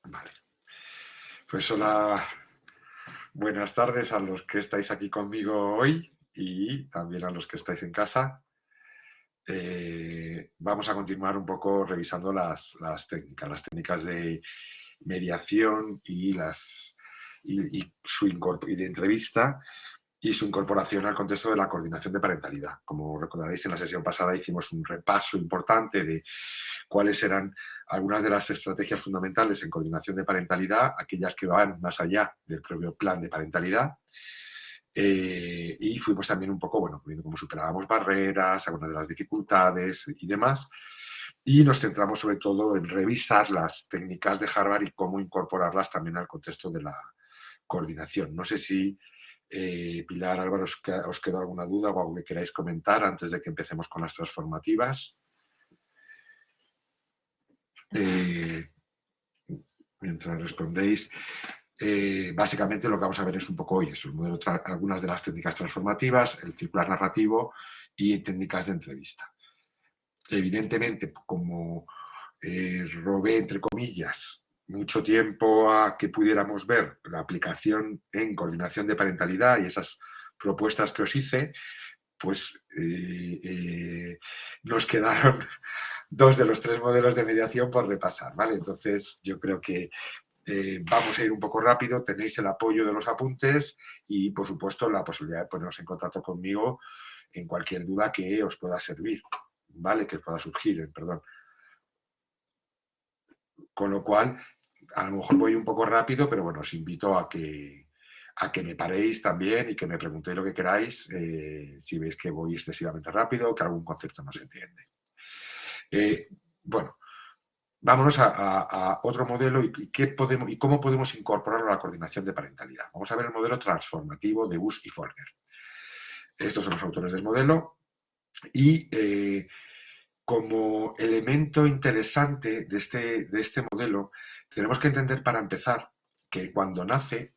Vale. Pues hola, buenas tardes a los que estáis aquí conmigo hoy y también a los que estáis en casa. Vamos a continuar un poco revisando las técnicas de mediación y de entrevista y su incorporación al contexto de la coordinación de parentalidad. Como recordaréis, en la sesión pasada hicimos un repaso importante de cuáles eran algunas de las estrategias fundamentales en coordinación de parentalidad, aquellas que van más allá del propio plan de parentalidad. Y fuimos también un poco, bueno, viendo cómo superábamos barreras, algunas de las dificultades y demás. Y nos centramos sobre todo en revisar las técnicas de Harvard y cómo incorporarlas también al contexto de la coordinación. No sé si Pilar, Álvaro, os quedó alguna duda o algo que queráis comentar antes de que empecemos con las transformativas. Eh, Mientras respondéis, básicamente lo que vamos a ver es un poco hoy eso, algunas de las técnicas transformativas, el circular narrativo y técnicas de entrevista. Evidentemente, como robé, entre comillas, mucho tiempo a que pudiéramos ver la aplicación en coordinación de parentalidad y esas propuestas que os hice, pues nos quedaron dos de los tres modelos de mediación por repasar, ¿vale? Entonces, yo creo que vamos a ir un poco rápido, tenéis el apoyo de los apuntes y, por supuesto, la posibilidad de poneros en contacto conmigo en cualquier duda que os pueda servir, ¿vale? Que pueda surgir, perdón. Con lo cual, a lo mejor voy un poco rápido, pero bueno, os invito a que me paréis también y que me preguntéis lo que queráis, si veis que voy excesivamente rápido, que algún concepto no se entiende. Bueno, vámonos a otro modelo y cómo podemos incorporarlo a la coordinación de parentalidad. Vamos a ver el modelo transformativo de Bush y Folger. Estos son los autores del modelo y como elemento interesante de este modelo, tenemos que entender para empezar que cuando nace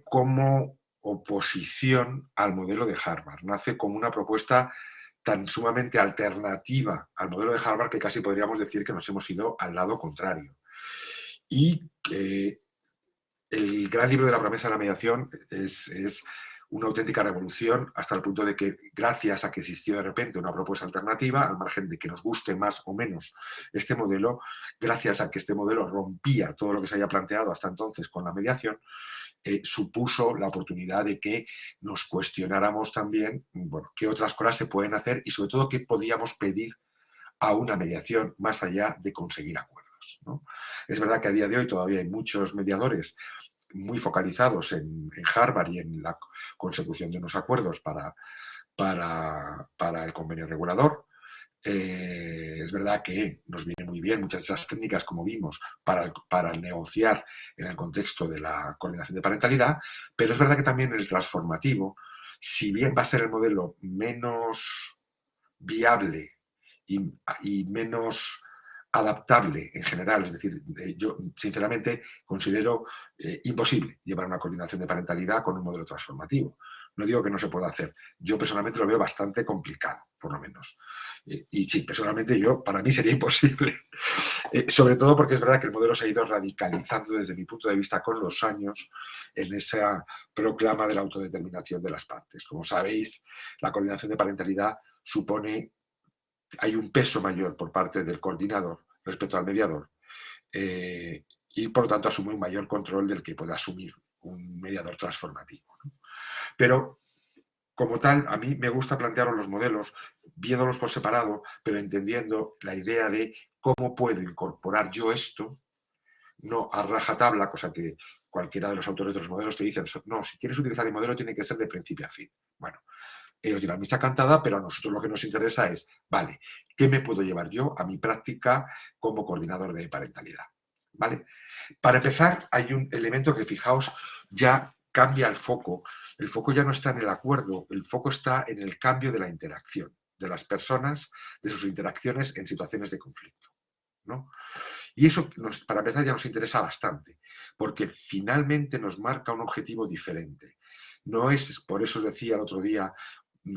como oposición al modelo de Harvard, nace como una propuesta tan sumamente alternativa al modelo de Harvard que casi podríamos decir que nos hemos ido al lado contrario. Y el gran libro de la promesa de la mediación es una auténtica revolución hasta el punto de que gracias a que existió de repente una propuesta alternativa, al margen de que nos guste más o menos este modelo, gracias a que este modelo rompía todo lo que se había planteado hasta entonces con la mediación, supuso la oportunidad de que nos cuestionáramos también, bueno, qué otras cosas se pueden hacer y sobre todo qué podíamos pedir a una mediación más allá de conseguir acuerdos, ¿no? Es verdad que a día de hoy todavía hay muchos mediadores muy focalizados en Harvard y en la consecución de unos acuerdos para el convenio regulador. Es verdad que nos viene muy bien muchas de esas técnicas, como vimos, para negociar en el contexto de la coordinación de parentalidad, pero es verdad que también el transformativo, si bien va a ser el modelo menos viable y menos adaptable en general. Es decir, yo sinceramente considero imposible llevar una coordinación de parentalidad con un modelo transformativo. No digo que no se pueda hacer. Yo personalmente lo veo bastante complicado, por lo menos. Y sí, personalmente para mí sería imposible. Sobre todo porque es verdad que el modelo se ha ido radicalizando desde mi punto de vista con los años en esa proclama de la autodeterminación de las partes. Como sabéis, la coordinación de parentalidad supone hay un peso mayor por parte del coordinador respecto al mediador y por lo tanto asume un mayor control del que puede asumir un mediador transformativo, ¿no? Pero como tal, a mí me gusta plantear los modelos viéndolos por separado, pero entendiendo la idea de cómo puedo incorporar yo esto, no a rajatabla, cosa que cualquiera de los autores de los modelos te dicen, no, si quieres utilizar el modelo tiene que ser de principio a fin. Bueno, ellos dirán misa cantada, pero a nosotros lo que nos interesa es, vale, ¿qué me puedo llevar yo a mi práctica como coordinador de parentalidad? ¿Vale? Para empezar, hay un elemento que, fijaos, ya cambia el foco. El foco ya no está en el acuerdo, el foco está en el cambio de la interacción de las personas, de sus interacciones en situaciones de conflicto, ¿no? Y eso, para empezar, ya nos interesa bastante, porque finalmente nos marca un objetivo diferente. No es, por eso os decía el otro día,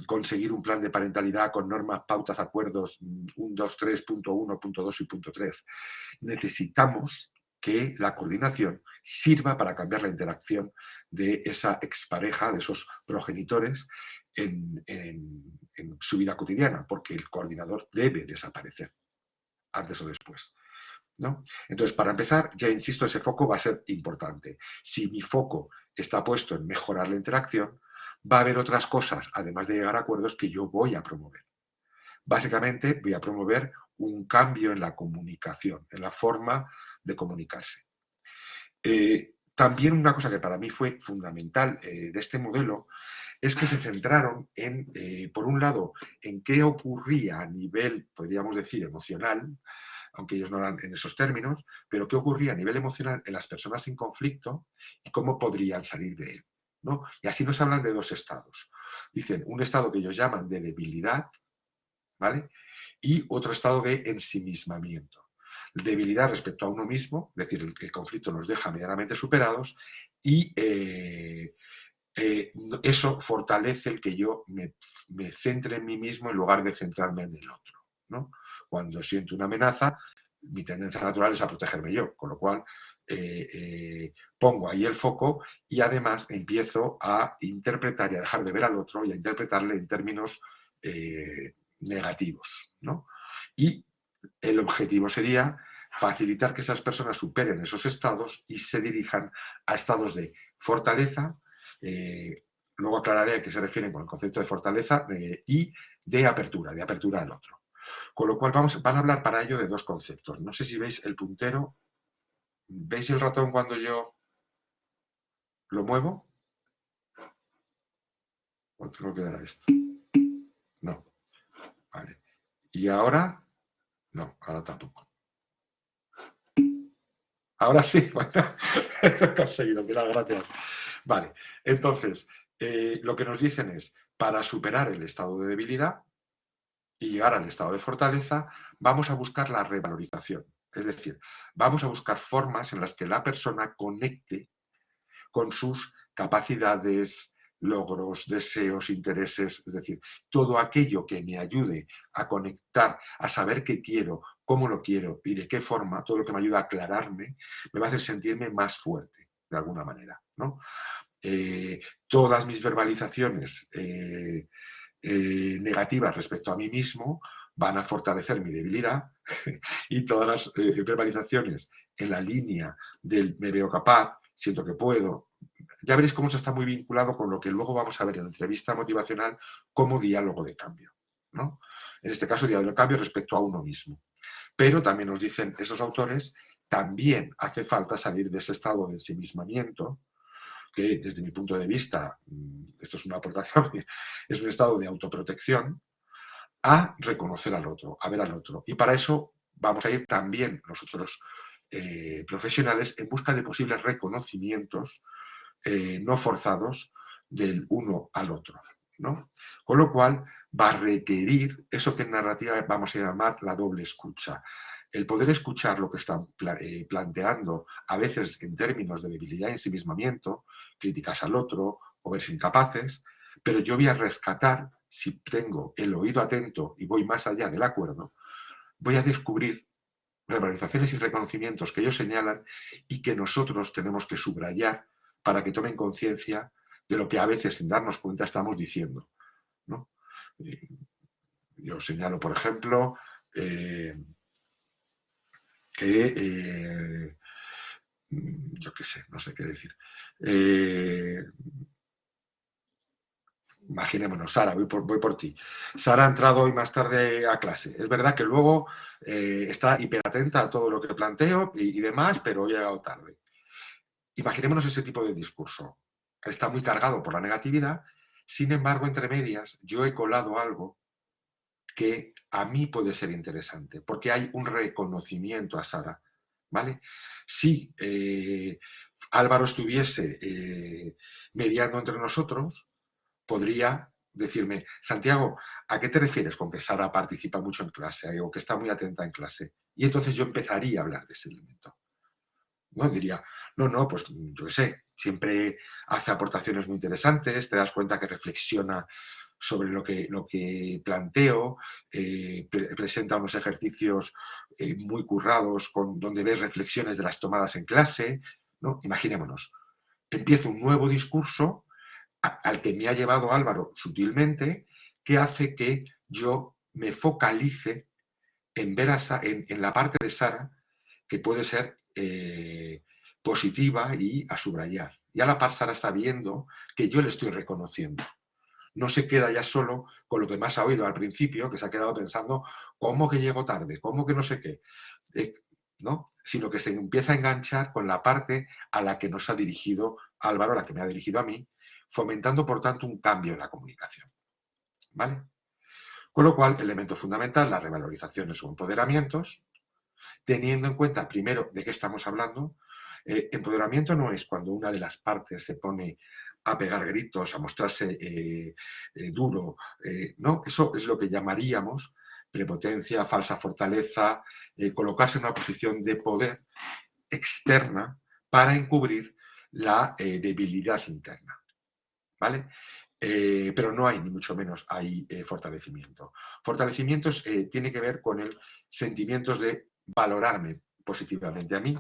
conseguir un plan de parentalidad con normas, pautas, acuerdos 1, 2, 3, punto 1, punto 2 y punto 3. Necesitamos que la coordinación sirva para cambiar la interacción de esa expareja, de esos progenitores, en su vida cotidiana, porque el coordinador debe desaparecer, antes o después, ¿no? Entonces, para empezar, ya insisto, ese foco va a ser importante. Si mi foco está puesto en mejorar la interacción, va a haber otras cosas, además de llegar a acuerdos, que yo voy a promover. Básicamente, voy a promover un cambio en la comunicación, en la forma de comunicarse. También una cosa que para mí fue fundamental de este modelo es que se centraron en, por un lado, en qué ocurría a nivel, podríamos decir, emocional, aunque ellos no eran en esos términos, pero qué ocurría a nivel emocional en las personas en conflicto y cómo podrían salir de él, ¿no? Y así nos hablan de dos estados. Dicen un estado que ellos llaman de debilidad, ¿vale? Y otro estado de ensimismamiento. Debilidad respecto a uno mismo, es decir, el conflicto nos deja medianamente superados y eso fortalece el que yo me centre en mí mismo en lugar de centrarme en el otro, ¿no? Cuando siento una amenaza, mi tendencia natural es a protegerme yo, con lo cual pongo ahí el foco y además empiezo a interpretar y a dejar de ver al otro y a interpretarle en términos negativos, ¿no? Y el objetivo sería facilitar que esas personas superen esos estados y se dirijan a estados de fortaleza, luego aclararé a qué se refieren con el concepto de fortaleza, y de apertura al otro. Con lo cual van a hablar para ello de dos conceptos. No sé si veis el puntero. ¿Veis el ratón cuando yo lo muevo? ¿O tengo que dar a esto? No. Vale. ¿Y ahora? No, ahora tampoco. Ahora sí, bueno, lo he conseguido, mira, gracias. Vale, entonces, lo que nos dicen es, para superar el estado de debilidad y llegar al estado de fortaleza, vamos a buscar la revalorización. Es decir, vamos a buscar formas en las que la persona conecte con sus capacidades, logros, deseos, intereses, es decir, todo aquello que me ayude a conectar, a saber qué quiero, cómo lo quiero y de qué forma, todo lo que me ayuda a aclararme, me va a hacer sentirme más fuerte, de alguna manera, ¿no? Todas mis verbalizaciones negativas respecto a mí mismo van a fortalecer mi debilidad y todas las verbalizaciones en la línea del me veo capaz, siento que puedo. Ya veréis cómo eso está muy vinculado con lo que luego vamos a ver en la entrevista motivacional como diálogo de cambio, ¿no? En este caso, diálogo de cambio respecto a uno mismo. Pero también nos dicen esos autores, también hace falta salir de ese estado de ensimismamiento, que desde mi punto de vista, esto es una aportación, es un estado de autoprotección, a reconocer al otro, a ver al otro. Y para eso vamos a ir también nosotros profesionales en busca de posibles reconocimientos no forzados del uno al otro, ¿no? Con lo cual va a requerir eso que en narrativa vamos a llamar la doble escucha. El poder escuchar lo que están planteando, a veces en términos de debilidad y ensimismamiento, críticas al otro o verse incapaces, pero yo voy a rescatar, si tengo el oído atento y voy más allá del acuerdo, voy a descubrir revalorizaciones y reconocimientos que ellos señalan y que nosotros tenemos que subrayar para que tomen conciencia de lo que a veces sin darnos cuenta estamos diciendo, ¿no? Yo señalo, por ejemplo, que yo qué sé, no sé qué decir. Imaginémonos, Sara, voy por ti. Sara ha entrado hoy más tarde a clase. Es verdad que luego está hiperatenta a todo lo que planteo y demás, pero hoy ha llegado tarde. Imaginémonos ese tipo de discurso. Está muy cargado por la negatividad, sin embargo, entre medias, yo he colado algo que a mí puede ser interesante, porque hay un reconocimiento a Sara, ¿vale? Si Álvaro estuviese mediando entre nosotros, podría decirme, Santiago, ¿a qué te refieres con que Sara participa mucho en clase o que está muy atenta en clase? Y entonces yo empezaría a hablar de ese elemento. ¿No? Diría, no, pues yo qué sé, siempre hace aportaciones muy interesantes, te das cuenta que reflexiona sobre lo que planteo, presenta unos ejercicios muy currados donde ves reflexiones de las tomadas en clase, ¿no? Imaginémonos, empiezo un nuevo discurso al que me ha llevado Álvaro sutilmente, que hace que yo me focalice en ver en la parte de Sara que puede ser positiva y a subrayar. Y a la par Sara está viendo que yo le estoy reconociendo. No se queda ya solo con lo que más ha oído al principio, que se ha quedado pensando, ¿cómo que llego tarde? ¿Cómo que no sé qué? ¿No? Sino que se empieza a enganchar con la parte a la que nos ha dirigido Álvaro, a la que me ha dirigido a mí, fomentando, por tanto, un cambio en la comunicación. ¿Vale? Con lo cual, elemento fundamental, las revalorizaciones o empoderamientos, teniendo en cuenta primero de qué estamos hablando. Empoderamiento no es cuando una de las partes se pone a pegar gritos, a mostrarse duro, no, eso es lo que llamaríamos prepotencia, falsa fortaleza, colocarse en una posición de poder externa para encubrir la debilidad interna, ¿vale? Pero no hay, ni mucho menos, hay fortalecimiento. Fortalecimiento tiene que ver con el sentimientos de valorarme positivamente a mí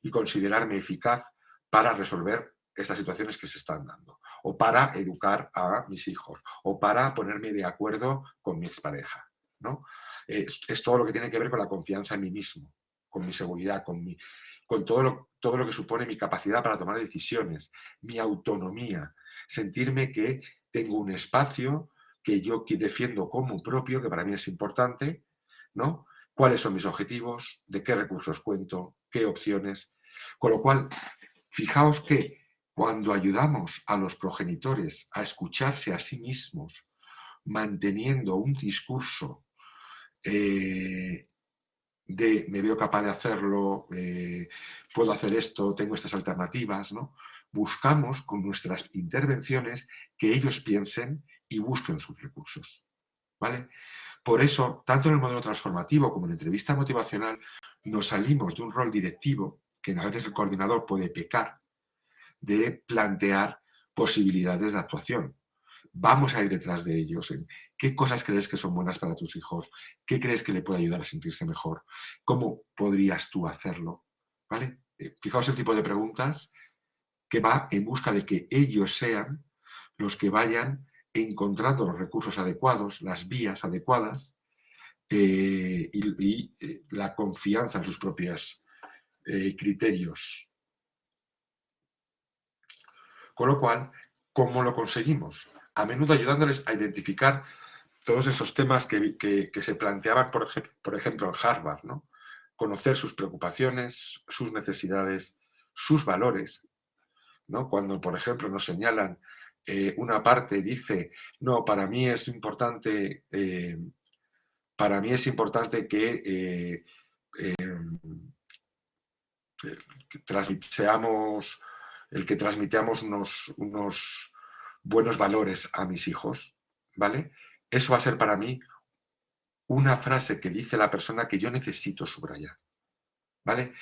y considerarme eficaz para resolver estas situaciones que se están dando, o para educar a mis hijos, o para ponerme de acuerdo con mi expareja, ¿no? Es todo lo que tiene que ver con la confianza en mí mismo, con mi seguridad, con todo lo que supone mi capacidad para tomar decisiones, mi autonomía, sentirme que tengo un espacio que yo defiendo como propio, que para mí es importante, ¿no? ¿Cuáles son mis objetivos? ¿De qué recursos cuento? ¿Qué opciones? Con lo cual, fijaos que cuando ayudamos a los progenitores a escucharse a sí mismos, manteniendo un discurso de me veo capaz de hacerlo, puedo hacer esto, tengo estas alternativas, ¿no? Buscamos con nuestras intervenciones que ellos piensen y busquen sus recursos, ¿vale? Por eso, tanto en el modelo transformativo como en la entrevista motivacional, nos salimos de un rol directivo, que a veces el coordinador puede pecar, de plantear posibilidades de actuación. Vamos a ir detrás de ellos en qué cosas crees que son buenas para tus hijos, qué crees que le puede ayudar a sentirse mejor, cómo podrías tú hacerlo, ¿vale? Fijaos el tipo de preguntas que va en busca de que ellos sean los que vayan encontrando los recursos adecuados, las vías adecuadas y la confianza en sus propios criterios. Con lo cual, ¿cómo lo conseguimos? A menudo ayudándoles a identificar todos esos temas que se planteaban, por ejemplo, en Harvard, ¿no? Conocer sus preocupaciones, sus necesidades, sus valores, ¿no? Cuando, por ejemplo, nos señalan una parte, dice, no, para mí es importante seamos el que transmitamos unos buenos valores a mis hijos, ¿vale? Eso va a ser para mí una frase que dice la persona que yo necesito subrayar, ¿vale?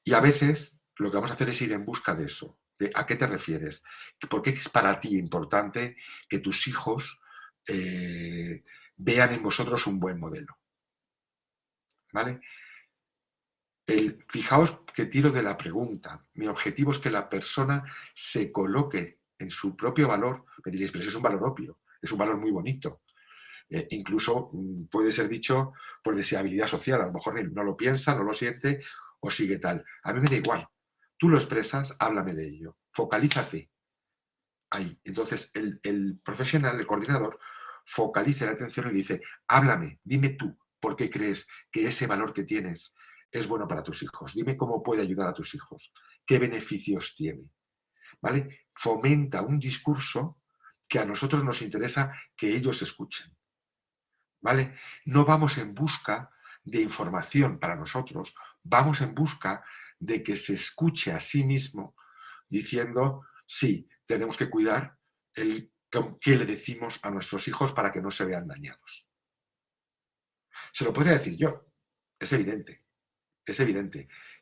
Y a veces lo que vamos a hacer es ir en busca de eso, de a qué te refieres, por qué es para ti importante que tus hijos vean en vosotros un buen modelo, ¿vale? Fijaos que tiro de la pregunta. Mi objetivo es que la persona se coloque en su propio valor. Me diréis, pero eso es un valor obvio, es un valor muy bonito. Incluso puede ser dicho por deseabilidad social. A lo mejor no lo piensa, no lo siente o sigue tal. A mí me da igual. Tú lo expresas, háblame de ello. Focalízate ahí. Entonces, el profesional, el coordinador, focaliza la atención y le dice, háblame, dime tú por qué crees que ese valor que tienes es bueno para tus hijos. Dime cómo puede ayudar a tus hijos. ¿Qué beneficios tiene? ¿Vale? Fomenta un discurso que a nosotros nos interesa que ellos escuchen. ¿Vale? No vamos en busca de información para nosotros, vamos en busca de que se escuche a sí mismo diciendo, sí, tenemos que cuidar qué le decimos a nuestros hijos para que no se vean dañados. Se lo podría decir yo, es evidente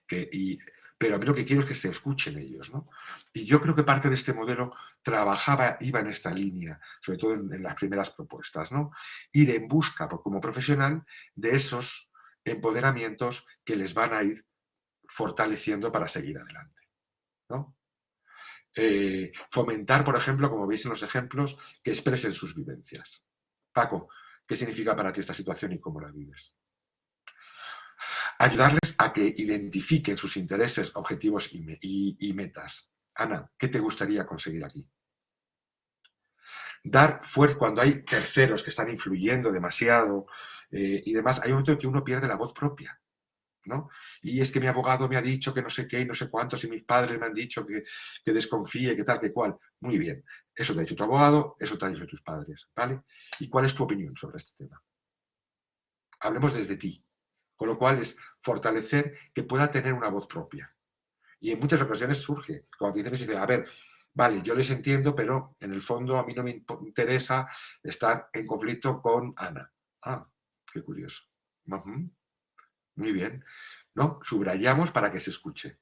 que, pero a mí lo que quiero es que se escuchen ellos, ¿no? Y yo creo que parte de este modelo iba en esta línea, sobre todo en las primeras propuestas, ¿no? Ir en busca, como profesional, de esos empoderamientos que les van a ir fortaleciendo para seguir adelante, ¿no? Fomentar, por ejemplo, como veis en los ejemplos, que expresen sus vivencias. Paco, ¿qué significa para ti esta situación y cómo la vives? Ayudarles a que identifiquen sus intereses, objetivos y metas. Ana, ¿qué te gustaría conseguir aquí? Dar fuerza cuando hay terceros que están influyendo demasiado y demás. Hay un momento en que uno pierde la voz propia, ¿no? Y es que mi abogado me ha dicho que no sé qué y no sé cuántos y mis padres me han dicho que desconfíe, que tal, que cual. Muy bien. Eso te ha dicho tu abogado, eso te ha dicho tus padres, ¿vale? ¿Y cuál es tu opinión sobre este tema? Hablemos desde ti. Con lo cual es fortalecer que pueda tener una voz propia. Y en muchas ocasiones surge, cuando te dicen eso, dice, a ver, vale, yo les entiendo, pero en el fondo a mí no me interesa estar en conflicto con Ana. Ah, qué curioso. Ujú, muy bien. ¿No? Subrayamos para que se escuche.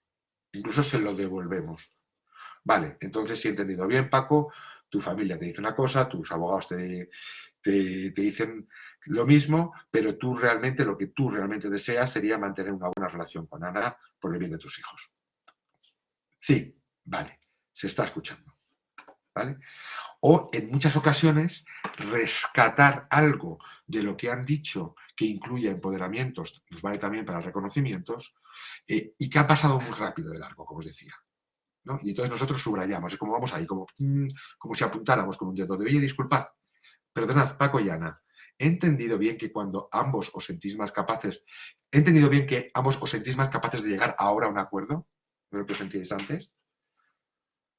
Incluso se lo devolvemos. Vale, entonces si he entendido bien, Paco, tu familia te dice una cosa, tus abogados te dicen lo mismo, pero tú realmente, lo que tú realmente deseas sería mantener una buena relación con Ana por el bien de tus hijos. Sí, vale, se está escuchando, ¿vale? O en muchas ocasiones rescatar algo de lo que han dicho que incluya empoderamientos, nos vale también para reconocimientos, y que ha pasado muy rápido de largo, como os decía. ¿No? Y entonces nosotros subrayamos, es como vamos ahí, como si apuntáramos con un dedo de, oye, disculpad, perdonad, Paco y Ana, he entendido bien que cuando ambos os sentís más capaces, he entendido bien que ambos os sentís más capaces de llegar ahora a un acuerdo de lo que os sentíais antes.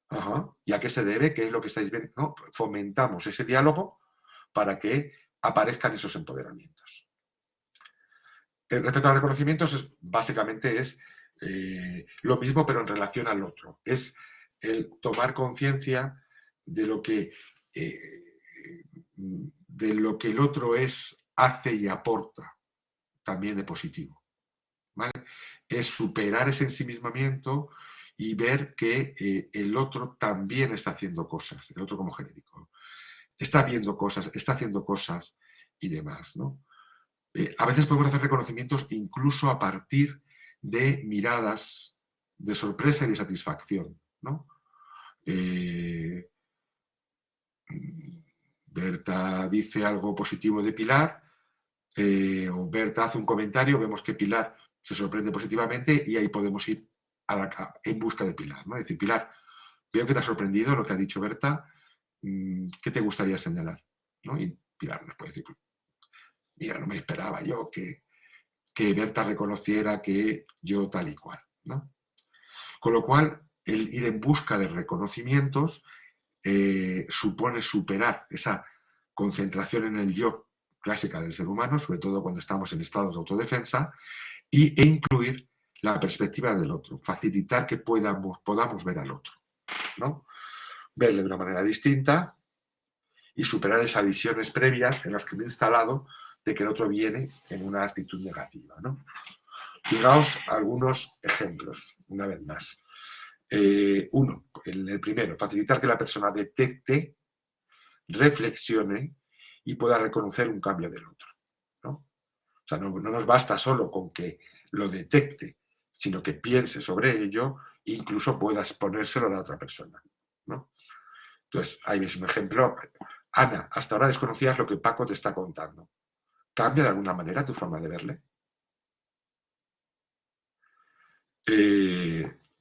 Ajá. ¿Y a qué se debe? ¿Qué es lo que estáis viendo? ¿No? Fomentamos ese diálogo para que aparezcan esos empoderamientos. Respecto a los reconocimientos, básicamente es lo mismo, pero en relación al otro. Es el tomar conciencia de lo que de lo que el otro es, hace y aporta, también de positivo. ¿Vale? Es superar ese ensimismamiento y ver que el otro también está haciendo cosas, el otro como genérico. Está viendo cosas, está haciendo cosas y demás, ¿no? A veces podemos hacer reconocimientos incluso a partir de miradas de sorpresa y de satisfacción, ¿no? Eh, Berta dice algo positivo de Pilar, o Berta hace un comentario, vemos que Pilar se sorprende positivamente y ahí podemos ir en busca de Pilar, ¿no? Es decir, Pilar, veo que te ha sorprendido lo que ha dicho Berta, ¿qué te gustaría señalar? ¿No? Y Pilar nos puede decir, mira, no me esperaba yo que Berta reconociera que yo tal y cual, ¿no? Con lo cual, el ir en busca de reconocimientos supone superar esa concentración en el yo clásica del ser humano, sobre todo cuando estamos en estados de autodefensa, e incluir la perspectiva del otro, facilitar que podamos ver al otro, ¿no? Verle de una manera distinta y superar esas visiones previas en las que me he instalado de que el otro viene en una actitud negativa, ¿no? Fijaos algunos ejemplos, una vez más. Uno, el primero, facilitar que la persona detecte, reflexione y pueda reconocer un cambio del otro, ¿no? O sea, no nos basta solo con que lo detecte, sino que piense sobre ello e incluso pueda exponérselo a la otra persona, ¿no? Entonces, ahí es un ejemplo. Ana, hasta ahora desconocías lo que Paco te está contando. ¿Cambia de alguna manera tu forma de verle?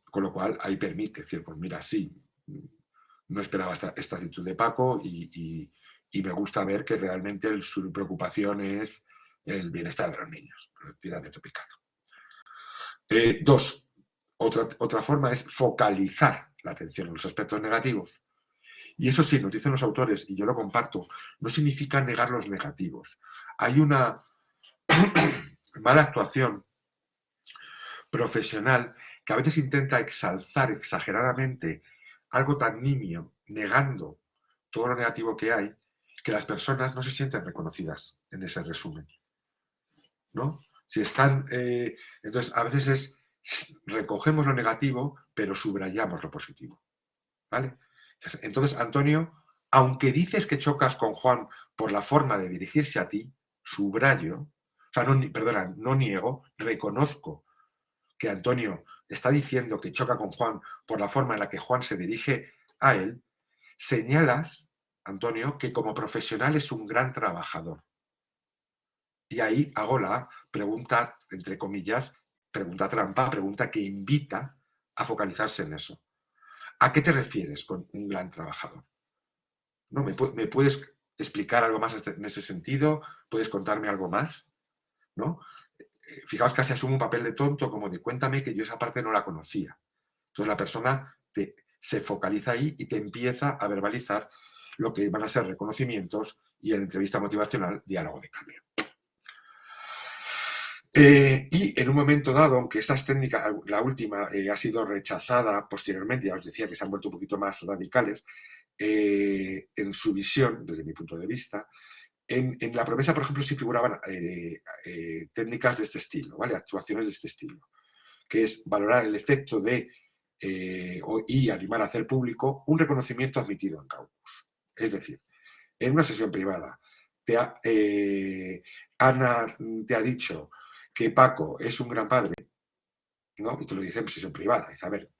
Con lo cual, ahí permite decir, pues mira, sí, no esperaba esta actitud de Paco y me gusta ver que realmente su preocupación es el bienestar de los niños. Tira de tu picado. Dos, otra forma es focalizar la atención en los aspectos negativos. Y eso sí, nos dicen los autores, y yo lo comparto, no significa negar los negativos. Hay una mala actuación profesional que a veces intenta exalzar exageradamente algo tan nimio, negando todo lo negativo que hay, que las personas no se sienten reconocidas en ese resumen, ¿no? Si están, entonces, a veces es recogemos lo negativo, pero subrayamos lo positivo. ¿Vale? Entonces, Antonio, aunque dices que chocas con Juan por la forma de dirigirse a ti, subrayo, o sea, no, perdona, no niego, reconozco que Antonio está diciendo que choca con Juan por la forma en la que Juan se dirige a él, señalas, Antonio, que como profesional es un gran trabajador. Y ahí hago la pregunta, entre comillas, pregunta trampa, pregunta que invita a focalizarse en eso. ¿A qué te refieres con un gran trabajador? ¿No? ¿Me puedes explicar algo más en ese sentido? ¿Puedes contarme algo más? ¿No? Fijaos, casi asumo un papel de tonto, como de cuéntame, que yo esa parte no la conocía. Entonces la persona se focaliza ahí y te empieza a verbalizar lo que van a ser reconocimientos y en entrevista motivacional, diálogo de cambio. Y en un momento dado, aunque estas técnicas, la última, ha sido rechazada posteriormente, ya os decía que se han vuelto un poquito más radicales, en su visión, desde mi punto de vista, en la promesa, por ejemplo, sí figuraban técnicas de este estilo, ¿vale? Actuaciones de este estilo, que es valorar el efecto de y animar a hacer público un reconocimiento admitido en caucus. Es decir, en una sesión privada, Ana te ha dicho que Paco es un gran padre, ¿no? Y te lo dice en sesión privada. Dice, a ver,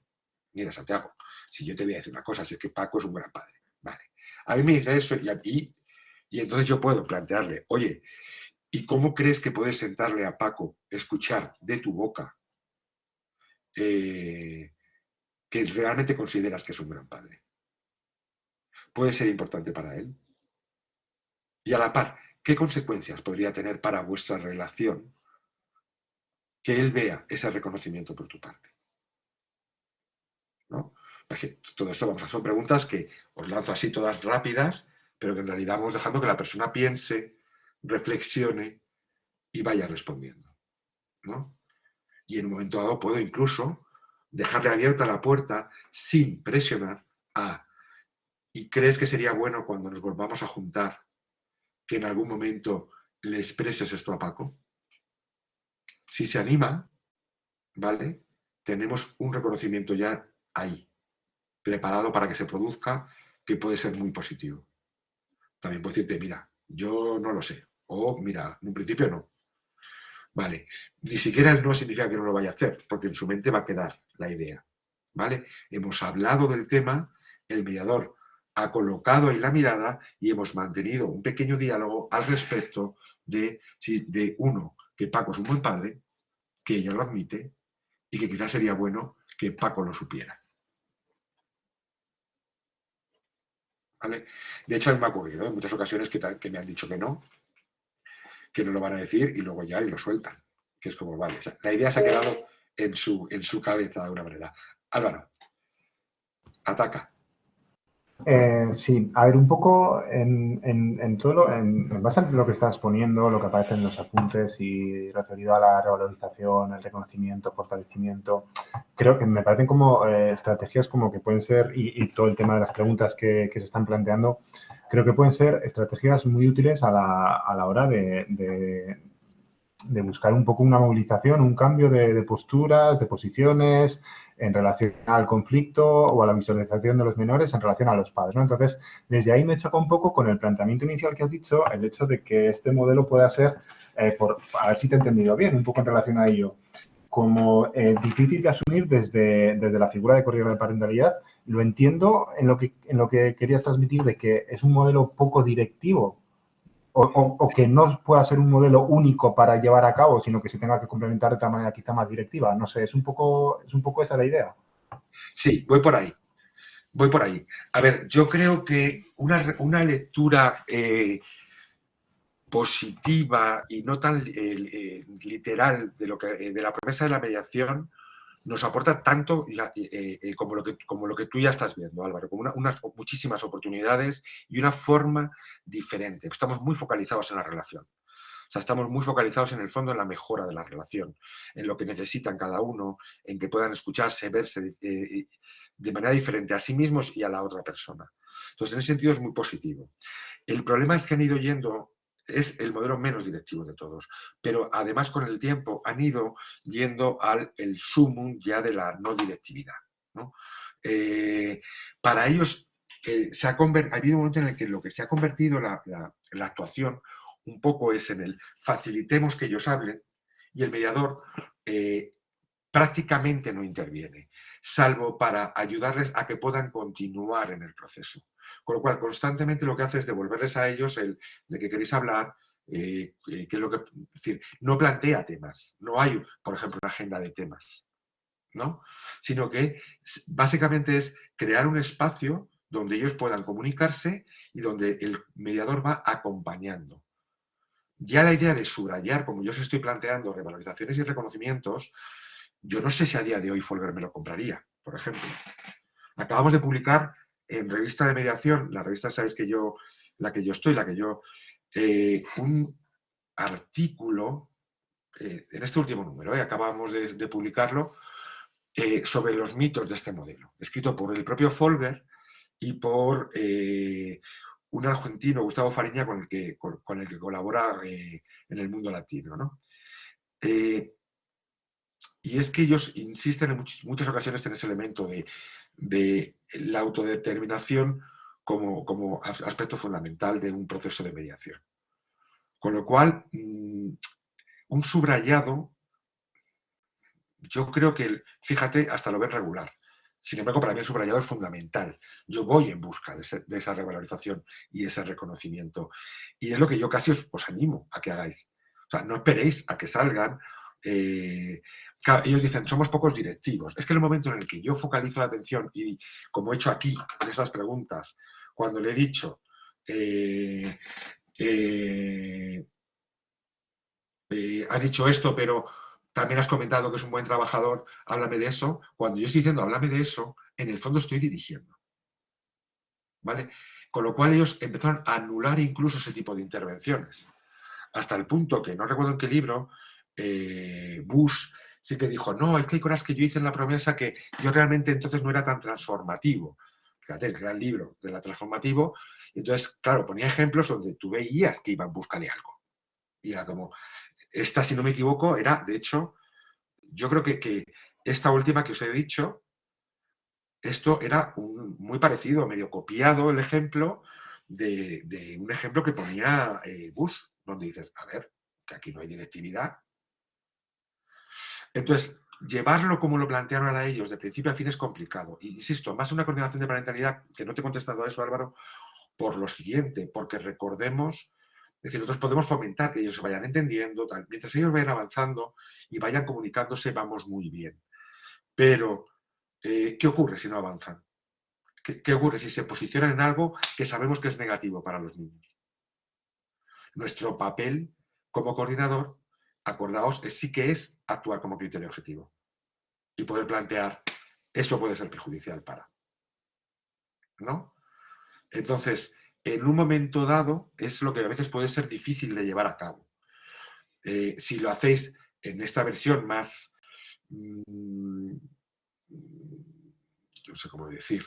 mira, Santiago, si yo te voy a decir una cosa, si es que Paco es un gran padre. Vale. A mí me dice eso y entonces yo puedo plantearle, oye, ¿y cómo crees que puedes sentarle a Paco escuchar de tu boca que realmente consideras que es un gran padre? ¿Puede ser importante para él? Y a la par, ¿qué consecuencias podría tener para vuestra relación que él vea ese reconocimiento por tu parte? ¿No? Porque todo esto son preguntas que os lanzo así todas rápidas, pero que en realidad vamos dejando que la persona piense, reflexione y vaya respondiendo, ¿no? Y en un momento dado puedo incluso dejarle abierta la puerta sin presionar a ¿y crees que sería bueno cuando nos volvamos a juntar que en algún momento le expreses esto a Paco? Si se anima, ¿vale? Tenemos un reconocimiento ya ahí, preparado para que se produzca, que puede ser muy positivo. También puedo decirte, mira, yo no lo sé. O, mira, en un principio no. Vale. Ni siquiera el no significa que no lo vaya a hacer, porque en su mente va a quedar la idea. ¿Vale? Hemos hablado del tema, el mediador ha colocado ahí la mirada y hemos mantenido un pequeño diálogo al respecto de uno, que Paco es un buen padre, que ella lo admite y que quizás sería bueno que Paco lo supiera. ¿Vale? De hecho, a mí me ha ocurrido en muchas ocasiones que me han dicho que no lo van a decir y luego ya y lo sueltan. Que es como, vale, o sea, la idea se ha quedado en su cabeza de alguna manera. Álvaro, ataca. Sí, a ver, un poco en todo en base a lo que estás poniendo, lo que aparece en los apuntes y referido a la revalorización, el reconocimiento, fortalecimiento, creo que me parecen como estrategias como que pueden ser, y todo el tema de las preguntas que se están planteando, creo que pueden ser estrategias muy útiles a la hora de buscar un poco una movilización, un cambio de posturas, de posiciones en relación al conflicto o a la visualización de los menores en relación a los padres, ¿no? Entonces, desde ahí me choca un poco con el planteamiento inicial que has dicho, el hecho de que este modelo pueda ser, a ver si te he entendido bien, un poco en relación a ello, como difícil de asumir desde la figura de corredor de parentalidad. Lo entiendo en lo que querías transmitir de que es un modelo poco directivo o que no pueda ser un modelo único para llevar a cabo, sino que se tenga que complementar de otra manera quizá más directiva. No sé, es un poco esa la idea. Sí, voy por ahí. Voy por ahí. A ver, yo creo que una lectura positiva y no tan literal de la promesa de la mediación nos aporta tanto como lo que tú ya estás viendo, Álvaro, como unas muchísimas oportunidades y una forma diferente. Estamos muy focalizados en la relación. O sea, estamos muy focalizados en el fondo en la mejora de la relación, en lo que necesitan cada uno, en que puedan escucharse, verse de manera diferente a sí mismos y a la otra persona. Entonces, en ese sentido es muy positivo. El problema es que han ido yendo es el modelo menos directivo de todos. Pero además con el tiempo han ido yendo al el sumum ya de la no directividad, ¿no? Para ellos ha habido un momento en el que lo que se ha convertido la actuación un poco es en el facilitemos que ellos hablen y el mediador prácticamente no interviene, salvo para ayudarles a que puedan continuar en el proceso. Con lo cual, constantemente lo que hace es devolverles a ellos el de que queréis hablar, que es lo que, es decir, no plantea temas, no hay, por ejemplo, una agenda de temas, ¿no? Sino que básicamente es crear un espacio donde ellos puedan comunicarse y donde el mediador va acompañando. Ya la idea de subrayar, como yo os estoy planteando, revalorizaciones y reconocimientos, yo no sé si a día de hoy Folger me lo compraría, por ejemplo. Acabamos de publicar en revista de mediación, la revista sabéis que yo, un artículo, en este último número, acabamos de publicarlo, sobre los mitos de este modelo, escrito por el propio Folger y por un argentino, Gustavo Fariña, con el que colabora en el mundo latino, ¿no? Y es que ellos insisten en muchas ocasiones en ese elemento de la autodeterminación como aspecto fundamental de un proceso de mediación. Con lo cual, un subrayado, yo creo que, fíjate, hasta lo ven regular. Sin embargo, para mí el subrayado es fundamental. Yo voy en busca de esa revalorización y ese reconocimiento. Y es lo que yo casi os animo a que hagáis. O sea, no esperéis a que salgan. Claro, ellos dicen, somos pocos directivos. Es que en el momento en el que yo focalizo la atención y, como he hecho aquí, en estas preguntas, cuando le he dicho, has dicho esto, pero también has comentado que es un buen trabajador, háblame de eso. Cuando yo estoy diciendo háblame de eso, en el fondo estoy dirigiendo. ¿Vale? Con lo cual ellos empezaron a anular incluso ese tipo de intervenciones. Hasta el punto que, no recuerdo en qué libro, Bush sí que dijo, no, es que hay cosas que yo hice en la promesa que yo realmente entonces no era tan transformativo. Fíjate, el gran libro de la transformativo. Y entonces, claro, ponía ejemplos donde tú veías que iba en busca de algo. Y era como, esta, si no me equivoco, era, de hecho, yo creo que esta última que os he dicho, esto era muy parecido, medio copiado el ejemplo de un ejemplo que ponía Bush, donde dices, a ver, que aquí no hay directividad. Entonces, llevarlo como lo plantearon a ellos de principio a fin es complicado. Y, insisto, más una coordinación de parentalidad, que no te he contestado a eso, Álvaro, por lo siguiente, porque recordemos, es decir, nosotros podemos fomentar que ellos se vayan entendiendo, tal. Mientras ellos vayan avanzando y vayan comunicándose, vamos muy bien. Pero, ¿qué ocurre si no avanzan? ¿Qué ocurre si se posicionan en algo que sabemos que es negativo para los niños? Nuestro papel como coordinador, acordaos, sí que es actuar como criterio objetivo y poder plantear, eso puede ser perjudicial para, ¿no? Entonces, en un momento dado, es lo que a veces puede ser difícil de llevar a cabo. Si lo hacéis en esta versión más, no sé cómo decir,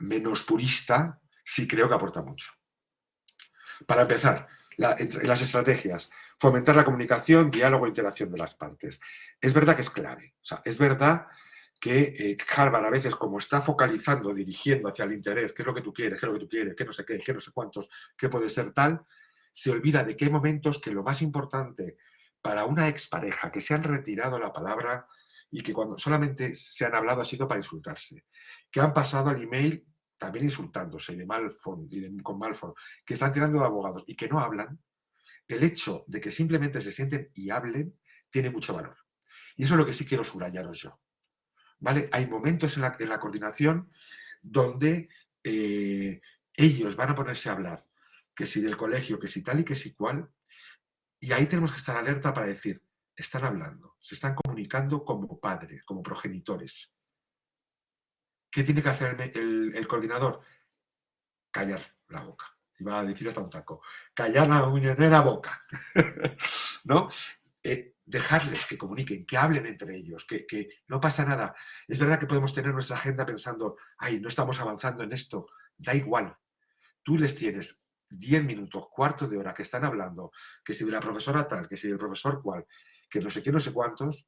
menos purista, sí creo que aporta mucho. Para empezar, las estrategias, fomentar la comunicación, diálogo e interacción de las partes. Es verdad que es clave. O sea, es verdad que Harvard a veces, como está focalizando, dirigiendo hacia el interés, qué es lo que tú quieres, qué es lo que tú quieres, qué no sé qué, qué no sé cuántos, qué puede ser tal, se olvida de que hay momentos que lo más importante para una expareja que se han retirado la palabra y que cuando solamente se han hablado ha sido para insultarse, que han pasado al email también insultándose y de mal fondo, con mal fondo, que están tirando de abogados y que no hablan, el hecho de que simplemente se sienten y hablen tiene mucho valor. Y eso es lo que sí quiero subrayaros yo. ¿Vale? Hay momentos en la coordinación donde ellos van a ponerse a hablar, que si del colegio, que si tal y que si cual, y ahí tenemos que estar alerta para decir, están hablando, se están comunicando como padres, como progenitores. ¿Qué tiene que hacer el coordinador? Callar la boca. Iba a decir hasta un taco. Callar la muñequera boca. ¿No? Dejarles que comuniquen, que hablen entre ellos, que no pasa nada. Es verdad que podemos tener nuestra agenda pensando, ay, no estamos avanzando en esto. Da igual. Tú les tienes 10 minutos, cuarto de hora que están hablando, que si de la profesora tal, que si del profesor cual, que no sé qué, no sé cuántos,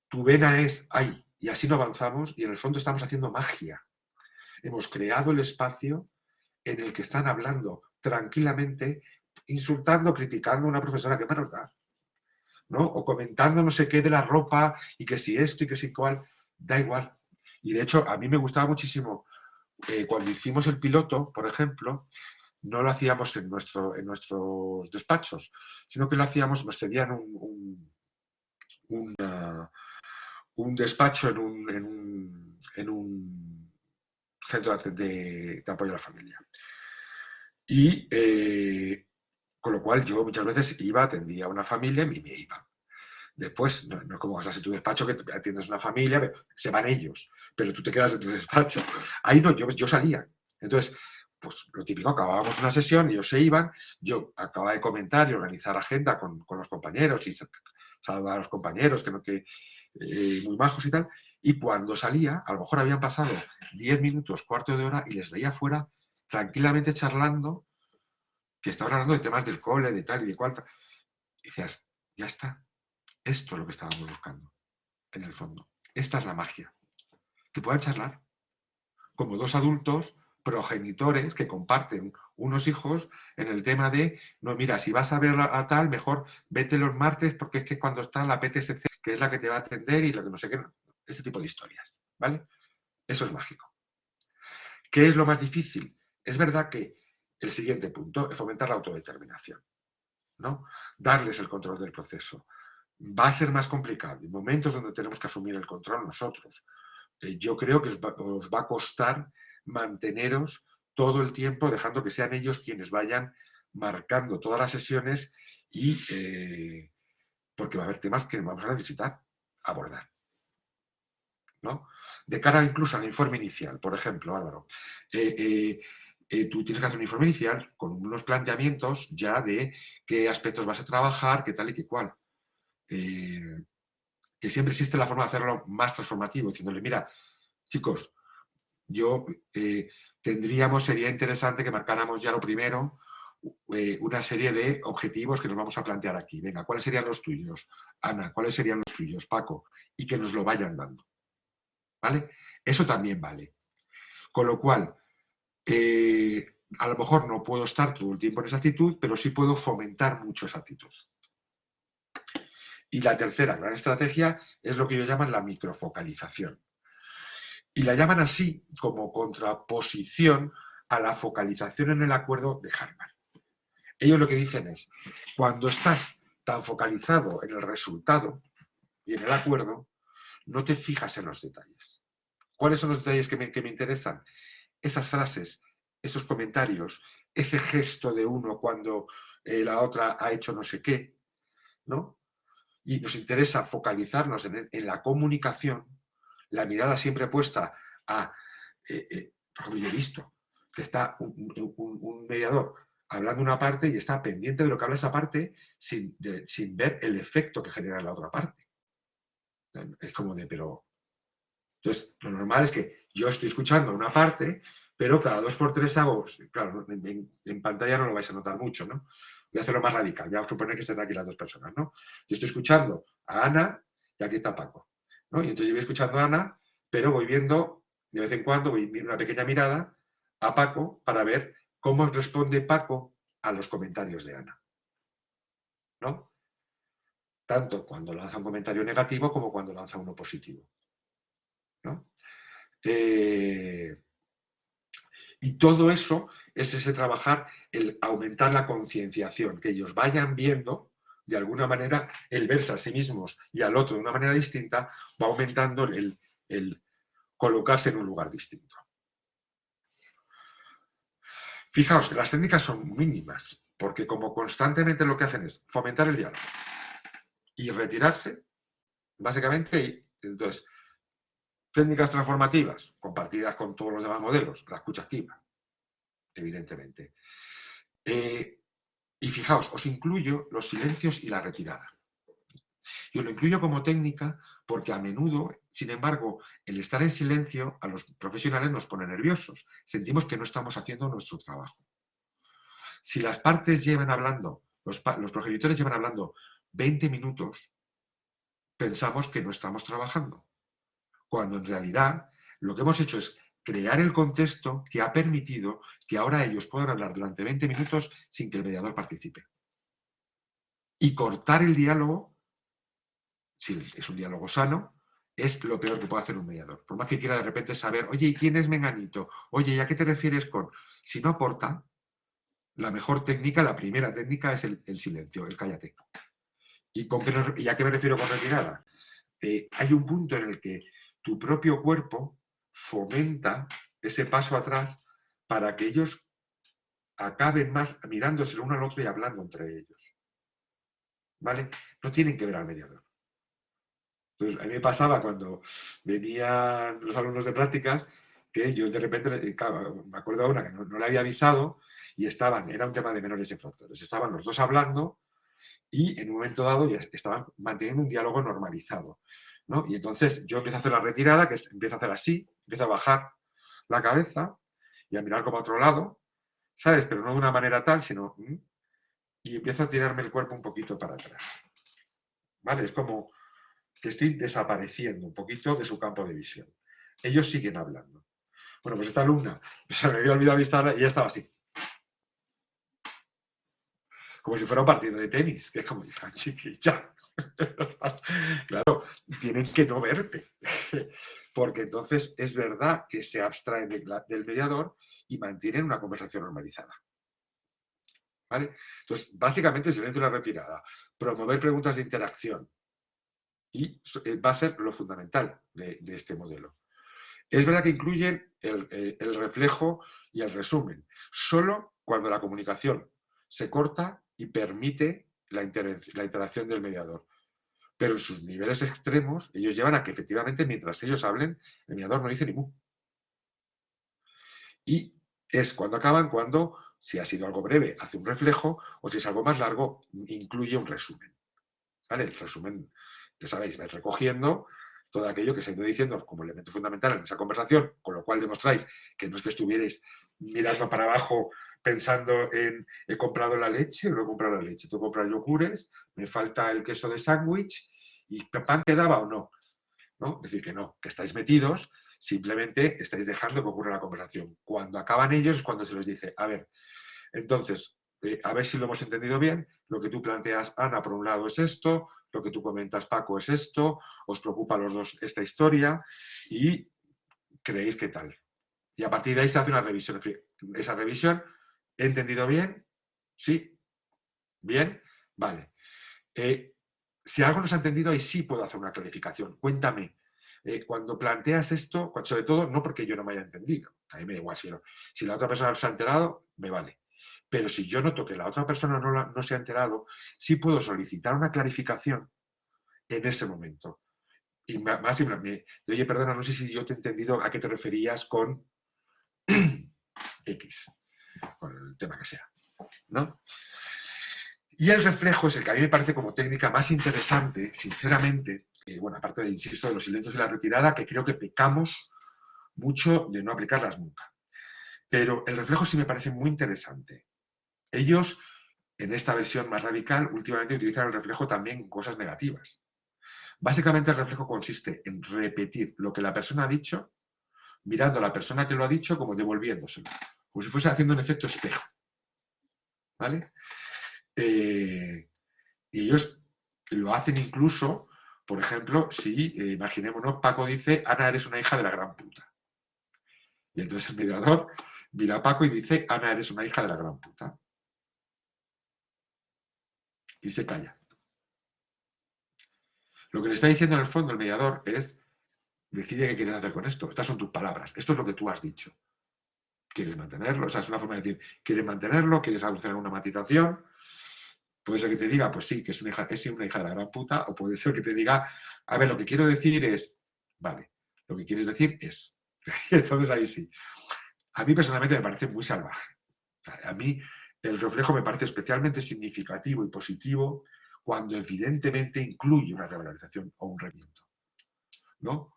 tu vena es ahí, y así no avanzamos, y en el fondo estamos haciendo magia. Hemos creado el espacio en el que están hablando tranquilamente, insultando, criticando a una profesora que menos da, ¿no? O comentando no sé qué de la ropa, y que si esto y que si cual, da igual. Y de hecho, a mí me gustaba muchísimo, cuando hicimos el piloto, por ejemplo, no lo hacíamos en nuestros despachos, sino que lo hacíamos, nos cedían un despacho en un centro de apoyo a la familia. Y con lo cual yo muchas veces iba, atendía a una familia y me iba. Después, no es como estás en tu despacho que atiendes a una familia, se van ellos, pero tú te quedas en tu despacho. Ahí no, yo salía. Entonces, pues lo típico, acabábamos una sesión, ellos se iban, yo acababa de comentar y organizar agenda con los compañeros y saludar a los compañeros, muy majos y tal, y cuando salía, a lo mejor habían pasado 10 minutos, cuarto de hora, y les veía afuera tranquilamente charlando, que estaban hablando de temas del cole, de tal y de cual. Y decías, ya está, esto es lo que estábamos buscando, en el fondo. Esta es la magia. Que puedan charlar como dos adultos progenitores que comparten unos hijos en el tema de, no, mira, si vas a ver a tal, mejor vete los martes porque es que cuando está la PTSC, que es la que te va a atender y lo que no sé qué, ese tipo de historias, ¿vale? Eso es mágico. ¿Qué es lo más difícil? Es verdad que el siguiente punto es fomentar la autodeterminación, ¿no? Darles el control del proceso. Va a ser más complicado. Hay momentos donde tenemos que asumir el control nosotros. Yo creo que os va a costar manteneros todo el tiempo, dejando que sean ellos quienes vayan marcando todas las sesiones y porque va a haber temas que vamos a necesitar abordar, ¿no? De cara incluso al informe inicial, por ejemplo, Álvaro, tú tienes que hacer un informe inicial con unos planteamientos ya de qué aspectos vas a trabajar, qué tal y qué cual. Que siempre existe la forma de hacerlo más transformativo, diciéndole, mira, chicos, yo sería interesante que marcáramos ya lo primero, una serie de objetivos que nos vamos a plantear aquí. Venga, ¿cuáles serían los tuyos? Ana, ¿cuáles serían los tuyos? Paco, y que nos lo vayan dando. ¿Vale? Eso también vale. Con lo cual, a lo mejor no puedo estar todo el tiempo en esa actitud, pero sí puedo fomentar mucho esa actitud. Y la tercera gran estrategia es lo que ellos llaman la microfocalización. Y la llaman así como contraposición a la focalización en el acuerdo de Harvard. Ellos lo que dicen es, cuando estás tan focalizado en el resultado y en el acuerdo, no te fijas en los detalles. ¿Cuáles son los detalles que me interesan? Esas frases, esos comentarios, ese gesto de uno cuando la otra ha hecho no sé qué, ¿no? Y nos interesa focalizarnos en la comunicación, la mirada siempre puesta a, por ejemplo, yo he visto que está un mediador hablando una parte y está pendiente de lo que habla esa parte sin ver el efecto que genera la otra parte. Es como de, pero... Entonces, lo normal es que yo estoy escuchando una parte, pero cada 2 por 3 hago, claro, en pantalla no lo vais a notar mucho, ¿no? Voy a hacerlo más radical, voy a suponer que estén aquí las dos personas, ¿no? Yo estoy escuchando a Ana y aquí está Paco, ¿no? Y entonces yo voy escuchando a Ana, pero voy viendo, de vez en cuando, voy viendo una pequeña mirada a Paco para ver cómo responde Paco a los comentarios de Ana, ¿no? Tanto cuando lanza un comentario negativo como cuando lanza uno positivo, ¿no? Y todo eso es ese trabajar, el aumentar la concienciación, que ellos vayan viendo, de alguna manera, el verse a sí mismos y al otro de una manera distinta, va aumentando el colocarse en un lugar distinto. Fijaos que las técnicas son mínimas, porque como constantemente lo que hacen es fomentar el diálogo y retirarse, básicamente, y entonces, técnicas transformativas, compartidas con todos los demás modelos, la escucha activa, evidentemente. Y fijaos, os incluyo los silencios y la retirada. Y os lo incluyo como técnica porque a menudo, sin embargo, el estar en silencio a los profesionales nos pone nerviosos. Sentimos que no estamos haciendo nuestro trabajo. Si las partes llevan hablando, los progenitores llevan hablando 20 minutos, pensamos que no estamos trabajando, cuando en realidad lo que hemos hecho es crear el contexto que ha permitido que ahora ellos puedan hablar durante 20 minutos sin que el mediador participe. Y cortar el diálogo, si es un diálogo sano, es lo peor que puede hacer un mediador. Por más que quiera de repente saber, oye, ¿y quién es Menganito? Oye, ¿y a qué te refieres con? Si no aporta, la mejor técnica, la primera técnica es el silencio, el cállate. ¿Y a qué me refiero con retirada? Hay un punto en el que tu propio cuerpo fomenta ese paso atrás para que ellos acaben más mirándose el uno al otro y hablando entre ellos. ¿Vale? No tienen que ver al mediador. Entonces, a mí me pasaba cuando venían los alumnos de prácticas que yo de repente, claro, me acuerdo de una que no le había avisado y era un tema de menores infractores, estaban los dos hablando y en un momento dado ya estaban manteniendo un diálogo normalizado, ¿no? Y entonces yo empiezo a hacer la retirada, que empiezo a hacer así, empiezo a bajar la cabeza y a mirar como a otro lado, ¿sabes? Pero no de una manera tal, sino... y empiezo a tirarme el cuerpo un poquito para atrás, ¿vale? Es como que estoy desapareciendo un poquito de su campo de visión. Ellos siguen hablando. Bueno, pues esta alumna se me había olvidado avisarla y ella estaba así. Como si fuera un partido de tenis, que es como, chiquilla. Claro, tienen que no verte. Porque entonces es verdad que se abstraen del mediador y mantienen una conversación normalizada. ¿Vale? Entonces, básicamente, silencio y la retirada. Promover preguntas de interacción. Y va a ser lo fundamental de este modelo. Es verdad que incluyen el reflejo y el resumen, solo cuando la comunicación se corta y permite la interacción del mediador. Pero en sus niveles extremos, ellos llevan a que efectivamente mientras ellos hablen, el mediador no dice ni mu. Y es cuando acaban, cuando, si ha sido algo breve, hace un reflejo, o si es algo más largo, incluye un resumen. ¿Vale? El resumen, ya sabéis, vais recogiendo todo aquello que se ha ido diciendo como elemento fundamental en esa conversación, con lo cual demostráis que no es que estuvierais mirando para abajo pensando en he comprado la leche o no he comprado la leche, tengo que comprar yogures, me falta el queso de sándwich y pan quedaba o no. ¿No? Es decir, que no, que estáis metidos, simplemente estáis dejando que ocurra la conversación. Cuando acaban ellos es cuando se les dice, a ver, entonces, a ver si lo hemos entendido bien, lo que tú planteas, Ana, por un lado es esto, lo que tú comentas, Paco, es esto, os preocupa a los dos esta historia y creéis que tal. Y a partir de ahí se hace una revisión. Esa revisión, ¿he entendido bien? Sí. ¿Bien? Vale. Si algo no se ha entendido, ahí sí puedo hacer una clarificación. Cuéntame. Cuando planteas esto, sobre todo, no porque yo no me haya entendido. A mí me da igual. Si la otra persona se ha enterado, me vale. Pero si yo noto que la otra persona no se ha enterado, sí puedo solicitar una clarificación en ese momento. Y más simplemente, oye, perdona, no sé si yo te he entendido a qué te referías con X, con el tema que sea, ¿no? Y el reflejo es el que a mí me parece como técnica más interesante, sinceramente, bueno, aparte de, insisto, de los silencios y la retirada, que creo que pecamos mucho de no aplicarlas nunca. Pero el reflejo sí me parece muy interesante. Ellos, en esta versión más radical, últimamente utilizan el reflejo también en cosas negativas. Básicamente el reflejo consiste en repetir lo que la persona ha dicho, mirando a la persona que lo ha dicho como devolviéndoselo, como si fuese haciendo un efecto espejo. ¿Vale? Y ellos lo hacen incluso, por ejemplo, si, imaginémonos, Paco dice, Ana, eres una hija de la gran puta. Y entonces el mediador mira a Paco y dice, Ana, eres una hija de la gran puta. Y se calla. Lo que le está diciendo en el fondo el mediador es, decide qué quieres hacer con esto. Estas son tus palabras. Esto es lo que tú has dicho. ¿Quieres mantenerlo? O sea, es una forma de decir, ¿quieres mantenerlo? ¿Quieres anunciar una matización? Puede ser que te diga, pues sí, que es una hija de la gran puta, o puede ser que te diga, a ver, lo que quiero decir es, vale, lo que quieres decir es. Entonces ahí sí. A mí personalmente me parece muy salvaje. O sea, a mí el reflejo me parece especialmente significativo y positivo cuando evidentemente incluye una revalorización o un rendimiento. ¿No?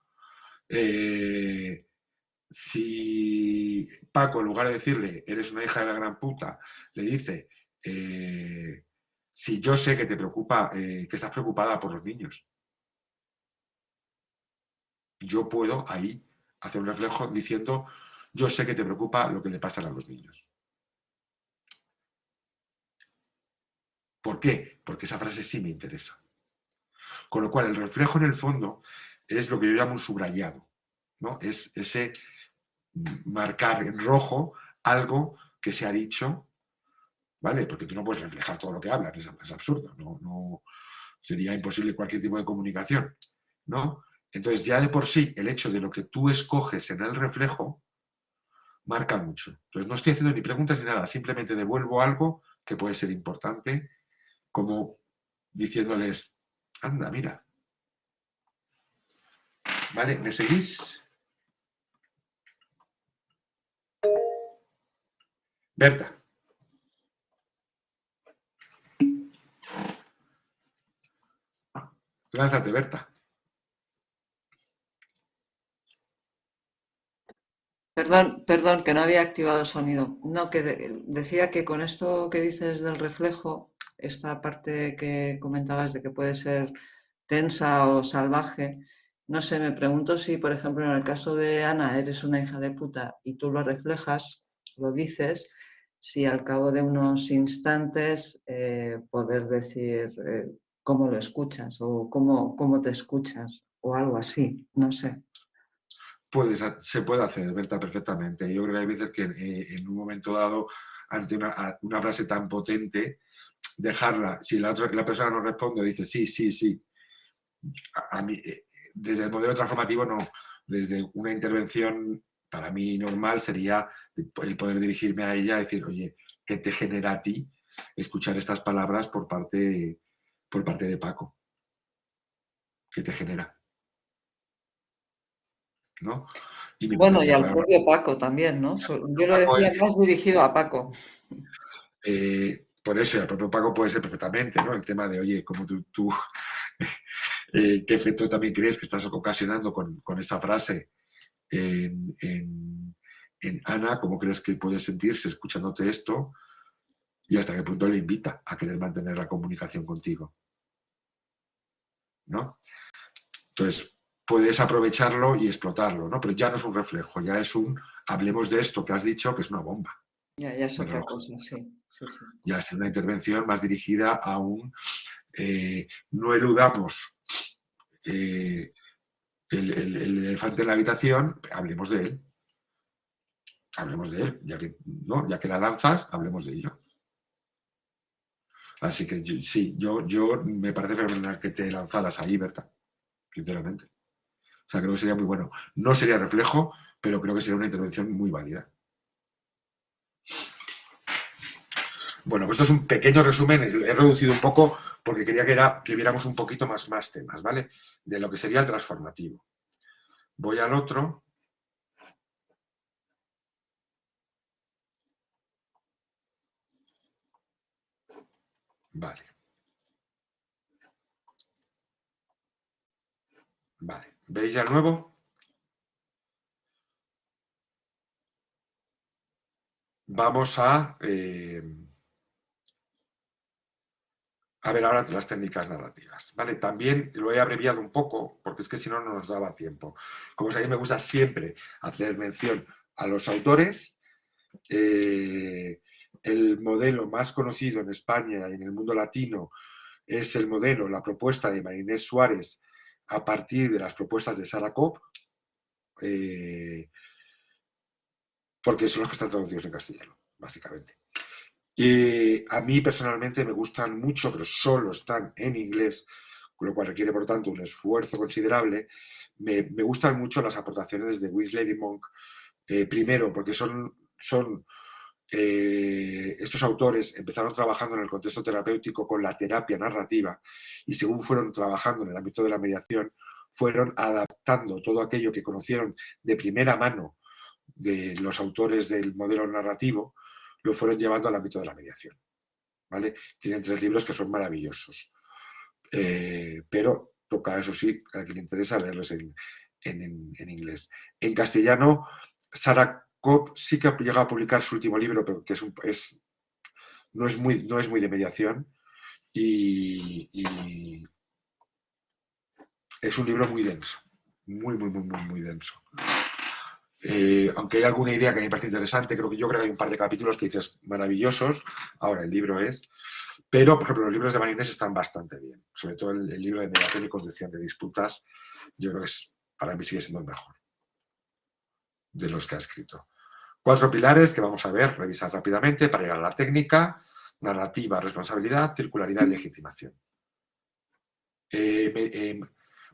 Si Paco, en lugar de decirle, eres una hija de la gran puta, le dice, si yo sé que te preocupa, que estás preocupada por los niños, yo puedo ahí hacer un reflejo diciendo, yo sé que te preocupa lo que le pasa a los niños. ¿Por qué? Porque esa frase sí me interesa. Con lo cual, el reflejo en el fondo es lo que yo llamo un subrayado, ¿no? Es ese marcar en rojo algo que se ha dicho, ¿vale? Porque tú no puedes reflejar todo lo que hablas, es absurdo, no, sería imposible cualquier tipo de comunicación, ¿no? Entonces, ya de por sí, el hecho de lo que tú escoges en el reflejo marca mucho. Entonces, no estoy haciendo ni preguntas ni nada, simplemente devuelvo algo que puede ser importante, como diciéndoles, anda, mira, ¿vale? ¿Me seguís? Berta. Lánzate, Berta. Perdón, perdón, que no había activado el sonido. No, que decía que con esto que dices del reflejo, esta parte que comentabas de que puede ser tensa o salvaje, no sé, me pregunto si, por ejemplo, en el caso de Ana, eres una hija de puta y tú lo reflejas, lo dices, si al cabo de unos instantes poder decir cómo lo escuchas o cómo te escuchas o algo así, no sé. Se puede hacer, Berta, perfectamente. Yo creo que hay veces que en un momento dado, ante una frase tan potente, dejarla, si la persona no responde, dice sí, sí, sí. A mí, desde el modelo transformativo, no. Desde una intervención, para mí normal, sería el poder dirigirme a ella y decir, oye, ¿qué te genera a ti escuchar estas palabras por parte de Paco? ¿Qué te genera? ¿No? Y Bueno, y me al aclara propio Paco también, ¿no? Yo lo Paco decía más dirigido a Paco. por eso, el propio Paco puede ser perfectamente, ¿no? El tema de, oye, como tú ¿qué efecto también crees que estás ocasionando con esa frase en Ana? ¿Cómo crees que puede sentirse escuchándote esto? Y hasta qué punto le invita a querer mantener la comunicación contigo, ¿no? Entonces, puedes aprovecharlo y explotarlo, ¿no? Pero ya no es un reflejo, ya es hablemos de esto que has dicho, que es una bomba Ya es de otra reloj. cosa, sí, sí, sí. Ya es una intervención más dirigida a no eludamos eh, el elefante en la habitación, hablemos de él, ya que, ¿no? Ya que la lanzas, hablemos de ello. Así que sí, yo me parece fenomenal que te lanzaras ahí, Berta, sinceramente. O sea, creo que sería muy bueno. No sería reflejo, pero creo que sería una intervención muy válida. Bueno, pues esto es un pequeño resumen, he reducido un poco porque quería que viéramos un poquito más temas, ¿vale? De lo que sería el transformativo. Voy al otro. Vale. Vale. ¿Veis ya el nuevo? Vamos a ver ahora las técnicas narrativas, ¿vale? También lo he abreviado un poco, porque es que si no, no nos daba tiempo. Como sabéis, me gusta siempre hacer mención a los autores. El modelo más conocido en España y en el mundo latino es el modelo, la propuesta de Marinés Suárez a partir de las propuestas de Sarah Cobb, porque son los que están traducidos en castellano, básicamente. A mí personalmente me gustan mucho, pero solo están en inglés, con lo cual requiere, por tanto, un esfuerzo considerable. Me gustan mucho las aportaciones de Winsley y Monk, primero porque estos autores empezaron trabajando en el contexto terapéutico con la terapia narrativa y según fueron trabajando en el ámbito de la mediación, fueron adaptando todo aquello que conocieron de primera mano de los autores del modelo narrativo, lo fueron llevando al ámbito de la mediación. ¿Vale? Tienen 3 libros que son maravillosos. Pero toca, eso sí, a quien le interesa leerlos en inglés. En castellano, Sarah Cobb sí que ha llegado a publicar su último libro, pero que no es muy de mediación, y es un libro muy denso, muy denso. Aunque hay alguna idea que a mí me parece interesante, yo creo que hay un par de capítulos que dices maravillosos. Ahora, el libro es... Pero, por ejemplo, los libros de Marinés están bastante bien. Sobre todo el libro de mediación y conducción de disputas, yo creo que para mí sigue siendo el mejor de los que ha escrito. 4 pilares que vamos a ver, revisar rápidamente para llegar a la técnica: narrativa, responsabilidad, circularidad y legitimación.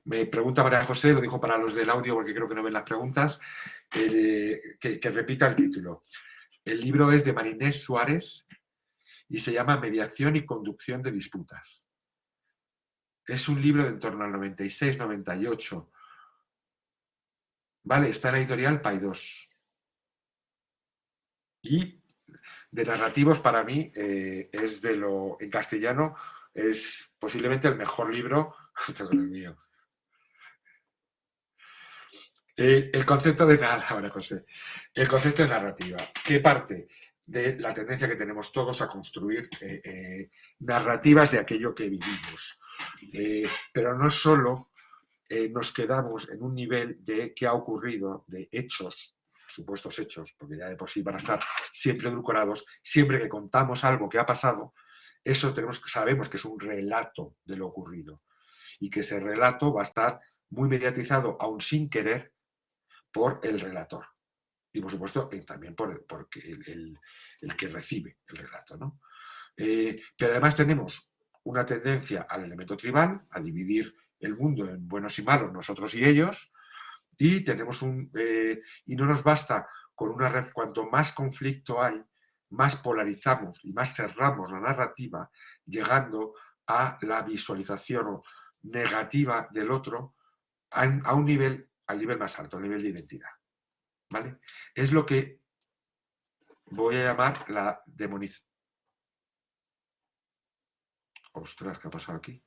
Me pregunta María José, lo dijo para los del audio porque creo que no ven las preguntas, que repita el título. El libro es de Marinés Suárez y se llama Mediación y conducción de disputas. Es un libro de en torno al 96-98. Vale, está en la editorial Paidós. Y de narrativos, para mí, es en castellano, es posiblemente el mejor libro. El mío. El concepto de María José. El concepto de narrativa, que parte de la tendencia que tenemos todos a construir narrativas de aquello que vivimos. Pero no solo nos quedamos en un nivel de qué ha ocurrido, de hechos, supuestos hechos, porque ya de por sí van a estar siempre edulcorados. Siempre que contamos algo que ha pasado, eso sabemos que es un relato de lo ocurrido, y que ese relato va a estar muy mediatizado, aún sin querer, por el relator. Y por supuesto también por el que recibe el relato, ¿no? Pero además tenemos una tendencia al elemento tribal, a dividir el mundo en buenos y malos, nosotros y ellos, y tenemos y no nos basta con cuanto más conflicto hay, más polarizamos y más cerramos la narrativa, llegando a la visualización negativa del otro a un nivel, al nivel más alto, al nivel de identidad. ¿Vale? Es lo que voy a llamar la demonización. Ostras, ¿qué ha pasado aquí?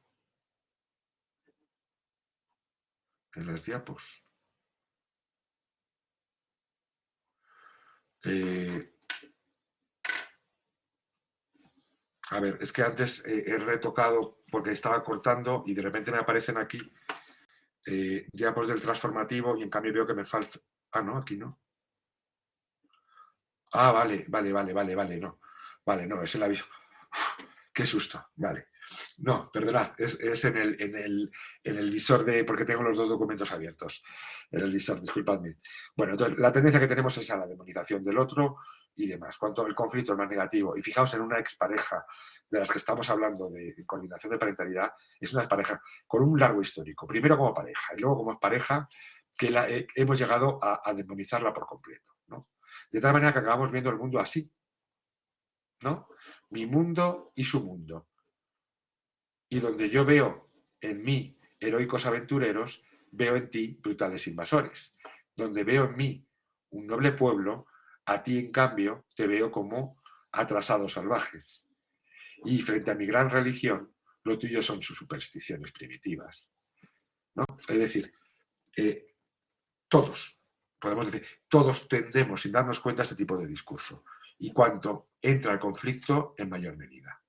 En las diapos. A ver, es que antes he retocado porque estaba cortando y de repente me aparecen aquí diapos del transformativo y en cambio veo que me falta... Ah, no, aquí no. Ah, vale, no. Vale, no, es el aviso. Uf, qué susto, vale. No, perdonad, es en el visor porque tengo los dos documentos abiertos. En el visor, disculpadme. Bueno, entonces la tendencia que tenemos es a la demonización del otro y demás. Cuanto el conflicto es más negativo, y fijaos en una expareja de las que estamos hablando de coordinación de parentalidad, es una expareja con un largo histórico. Primero como pareja y luego como pareja que hemos llegado a demonizarla por completo, ¿no? De tal manera que acabamos viendo el mundo así, ¿no? Mi mundo y su mundo. Y donde yo veo en mí heroicos aventureros, veo en ti brutales invasores. Donde veo en mí un noble pueblo, a ti en cambio te veo como atrasados salvajes. Y frente a mi gran religión, lo tuyo son sus supersticiones primitivas, ¿no? Es decir, todos, podemos decir, todos tendemos sin darnos cuenta a este tipo de discurso. Y cuanto entra el conflicto, en mayor medida,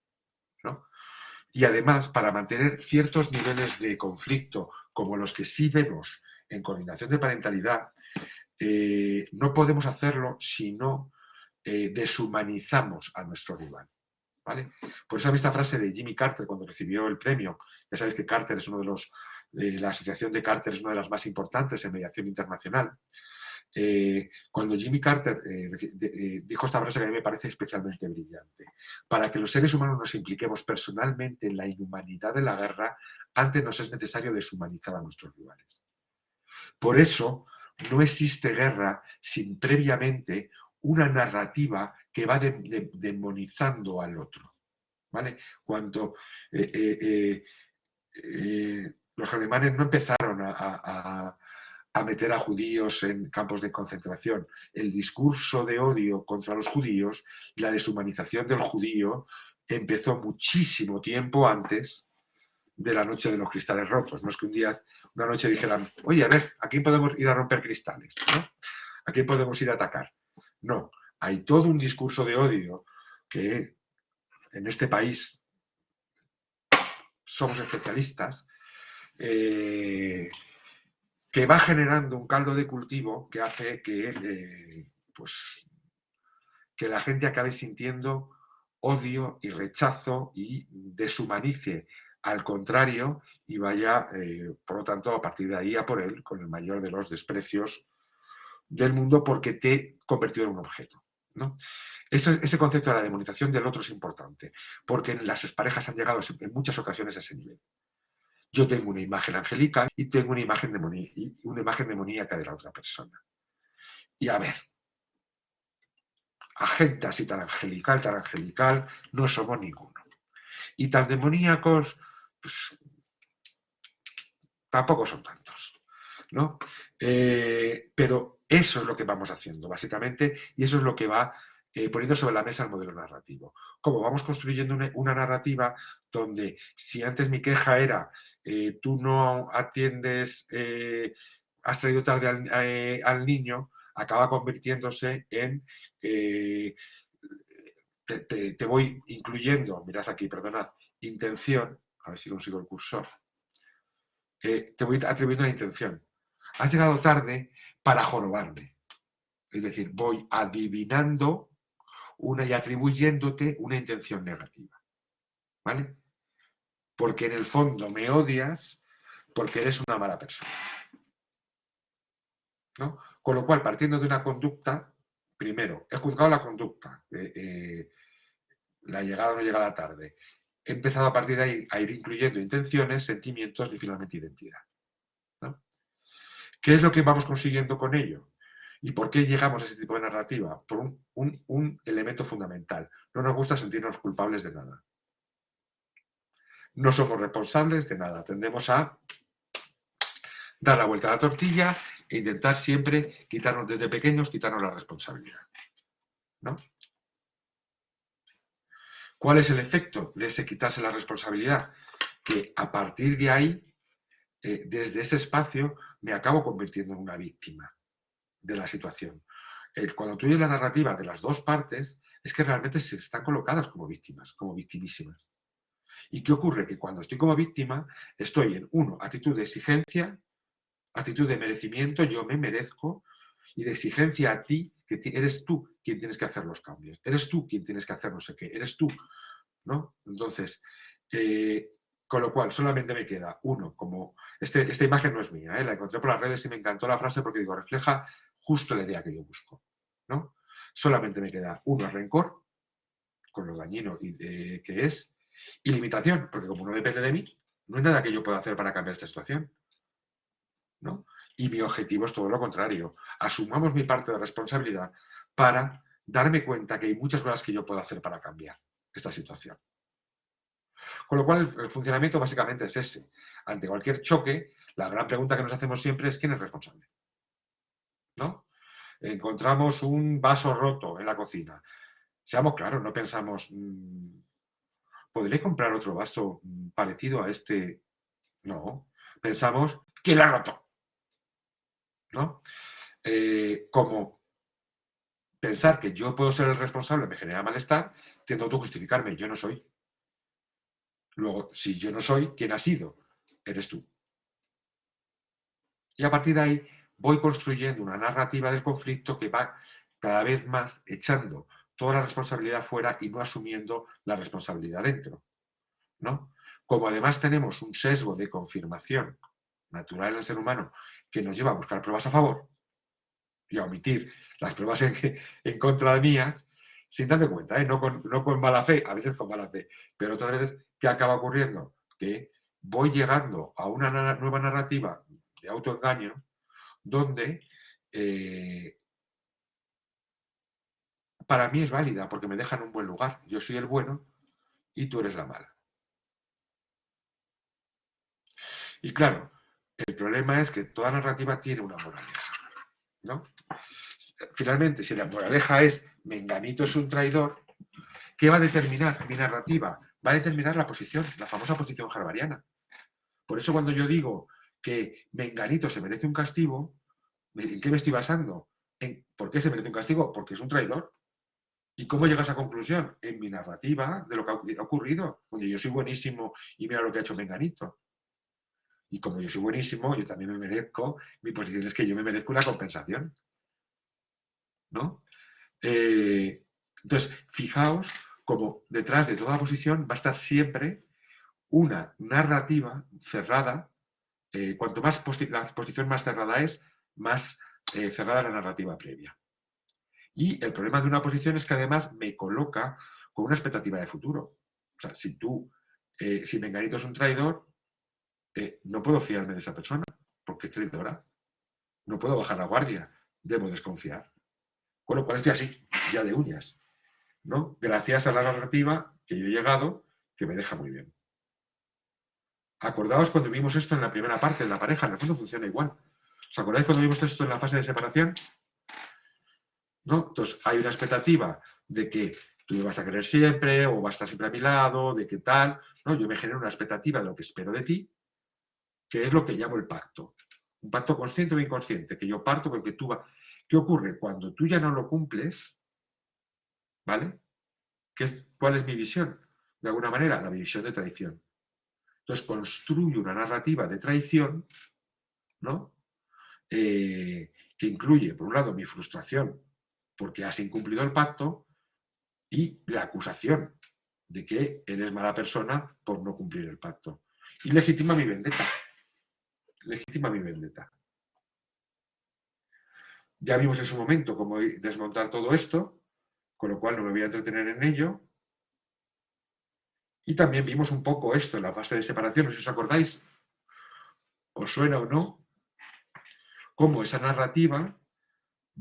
¿no? Y además, para mantener ciertos niveles de conflicto, como los que sí vemos en coordinación de parentalidad, no podemos hacerlo si no deshumanizamos a nuestro rival, ¿vale? Por eso a mí esta frase de Jimmy Carter cuando recibió el premio, ya sabéis que Carter es uno de los... la asociación de Carter es una de las más importantes en mediación internacional. Cuando Jimmy Carter dijo esta frase que a mí me parece especialmente brillante: para que los seres humanos nos impliquemos personalmente en la inhumanidad de la guerra, antes nos es necesario deshumanizar a nuestros rivales. Por eso no existe guerra sin previamente una narrativa que va demonizando al otro, ¿vale? Cuando los alemanes no empezaron a meter a judíos en campos de concentración. El discurso de odio contra los judíos y la deshumanización del judío empezó muchísimo tiempo antes de la noche de los cristales rotos. No es que una noche dijeran, oye, a ver, ¿a quién podemos ir a romper cristales? ¿No? ¿A quién podemos ir a atacar? No, hay todo un discurso de odio que en este país somos especialistas, que va generando un caldo de cultivo que hace que, pues, que la gente acabe sintiendo odio y rechazo y deshumanice al contrario y vaya, por lo tanto, a partir de ahí a por él con el mayor de los desprecios del mundo porque te he convertido en un objeto, ¿no? Ese concepto de la demonización del otro es importante, porque las parejas han llegado en muchas ocasiones a ese nivel. Yo tengo una imagen angelical y tengo una imagen demoníaca de la otra persona. Y a ver, a gente así tan angelical, no somos ninguno. Y tan demoníacos, pues tampoco son tantos, ¿no? Pero eso es lo que vamos haciendo, básicamente, y eso es lo que va poniendo sobre la mesa el modelo narrativo. Como vamos construyendo una narrativa donde si antes mi queja era tú no atiendes, has traído tarde al niño, acaba convirtiéndose en te voy incluyendo, mirad aquí, perdonad, intención, a ver si consigo el cursor, te voy atribuyendo una intención. Has llegado tarde para jorobarme. Es decir, voy adivinando y atribuyéndote una intención negativa. ¿Vale? Porque en el fondo me odias porque eres una mala persona. ¿No? Con lo cual, partiendo de una conducta, primero, he juzgado la conducta, la llegada o no llegada tarde. He empezado a partir de ahí a ir incluyendo intenciones, sentimientos y finalmente identidad. ¿No? ¿Qué es lo que vamos consiguiendo con ello? ¿Y por qué llegamos a ese tipo de narrativa? Por un elemento fundamental. No nos gusta sentirnos culpables de nada. No somos responsables de nada. Tendemos a dar la vuelta a la tortilla e intentar siempre quitarnos desde pequeños, quitarnos la responsabilidad. ¿No? ¿Cuál es el efecto de ese quitarse la responsabilidad? Que a partir de ahí, desde ese espacio, me acabo convirtiendo en una víctima de la situación. Cuando tú oyes la narrativa de las dos partes, es que realmente se están colocadas como víctimas, como victimísimas. ¿Y qué ocurre? Que cuando estoy como víctima, estoy en, actitud de exigencia, actitud de merecimiento, yo me merezco, y de exigencia a ti, que eres tú quien tienes que hacer los cambios, eres tú quien tienes que hacer no sé qué, eres tú, ¿no? Entonces, con lo cual solamente me queda como, esta imagen no es mía, la encontré por las redes y me encantó la frase porque digo, refleja justo la idea que yo busco, ¿no? Solamente me queda rencor, con lo dañino que es, y limitación, porque como no depende de mí, no hay nada que yo pueda hacer para cambiar esta situación, ¿no? Y mi objetivo es todo lo contrario. Asumamos mi parte de responsabilidad para darme cuenta que hay muchas cosas que yo puedo hacer para cambiar esta situación. Con lo cual, el funcionamiento básicamente es ese. Ante cualquier choque, la gran pregunta que nos hacemos siempre es ¿quién es responsable? ¿No? Encontramos un vaso roto en la cocina. Seamos claros, no pensamos, ¿podré comprar otro vaso parecido a este? No. Pensamos, ¿quién lo ha roto? ¿No? Como pensar que yo puedo ser el responsable me genera malestar, tiendo a autojustificarme, yo no soy. Luego, si yo no soy, ¿quién ha sido? Eres tú. Y a partir de ahí voy construyendo una narrativa del conflicto que va cada vez más echando toda la responsabilidad fuera y no asumiendo la responsabilidad dentro, ¿no? Como además tenemos un sesgo de confirmación natural en el ser humano que nos lleva a buscar pruebas a favor y a omitir las pruebas en contra de mías, sin darme cuenta, no con mala fe, a veces con mala fe, pero otras veces, ¿qué acaba ocurriendo? Que voy llegando a una nueva narrativa de autoengaño donde para mí es válida porque me deja en un buen lugar. Yo soy el bueno y tú eres la mala. Y claro, el problema es que toda narrativa tiene una moraleja, ¿no? Finalmente, si la moraleja es Menganito es un traidor, ¿qué va a determinar mi narrativa? Va a determinar la posición, la famosa posición harvariana. Por eso cuando yo digo que Menganito se merece un castigo, ¿en qué me estoy basando? ¿Por qué se merece un castigo? Porque es un traidor. ¿Y cómo llegas a esa conclusión? En mi narrativa de lo que ha ocurrido, donde yo soy buenísimo y mira lo que ha hecho Menganito. Y como yo soy buenísimo, yo también me merezco, mi posición es que yo me merezco una compensación, ¿no? Entonces, fijaos como detrás de toda posición va a estar siempre una narrativa cerrada. Cuanto más la posición más cerrada es, más cerrada la narrativa previa. Y el problema de una posición es que además me coloca con una expectativa de futuro. O sea, si Menganito es un traidor, no puedo fiarme de esa persona porque es traidora. No puedo bajar la guardia, debo desconfiar. Con lo cual estoy así, ya de uñas, ¿no? Gracias a la narrativa que yo he llegado, que me deja muy bien. Acordaos cuando vimos esto en la primera parte de la pareja, en el fondo funciona igual. ¿Os acordáis cuando vimos esto en la fase de separación? ¿No? Entonces hay una expectativa de que tú me vas a querer siempre o vas a estar siempre a mi lado, de qué tal, ¿no? Yo me genero una expectativa de lo que espero de ti, que es lo que llamo el pacto. Un pacto consciente o inconsciente, que yo parto porque tú vas. ¿Qué ocurre? Cuando tú ya no lo cumples, ¿vale? ¿Cuál es mi visión? De alguna manera, la visión de traición. Entonces construyo una narrativa de traición, ¿no? Que incluye, por un lado, mi frustración porque has incumplido el pacto y la acusación de que eres mala persona por no cumplir el pacto. Y legitima mi vendetta. Legitima mi vendetta. Ya vimos en su momento cómo desmontar todo esto, con lo cual no me voy a entretener en ello. Y también vimos un poco esto en la fase de separación, no sé si os acordáis, os suena o no, cómo esa narrativa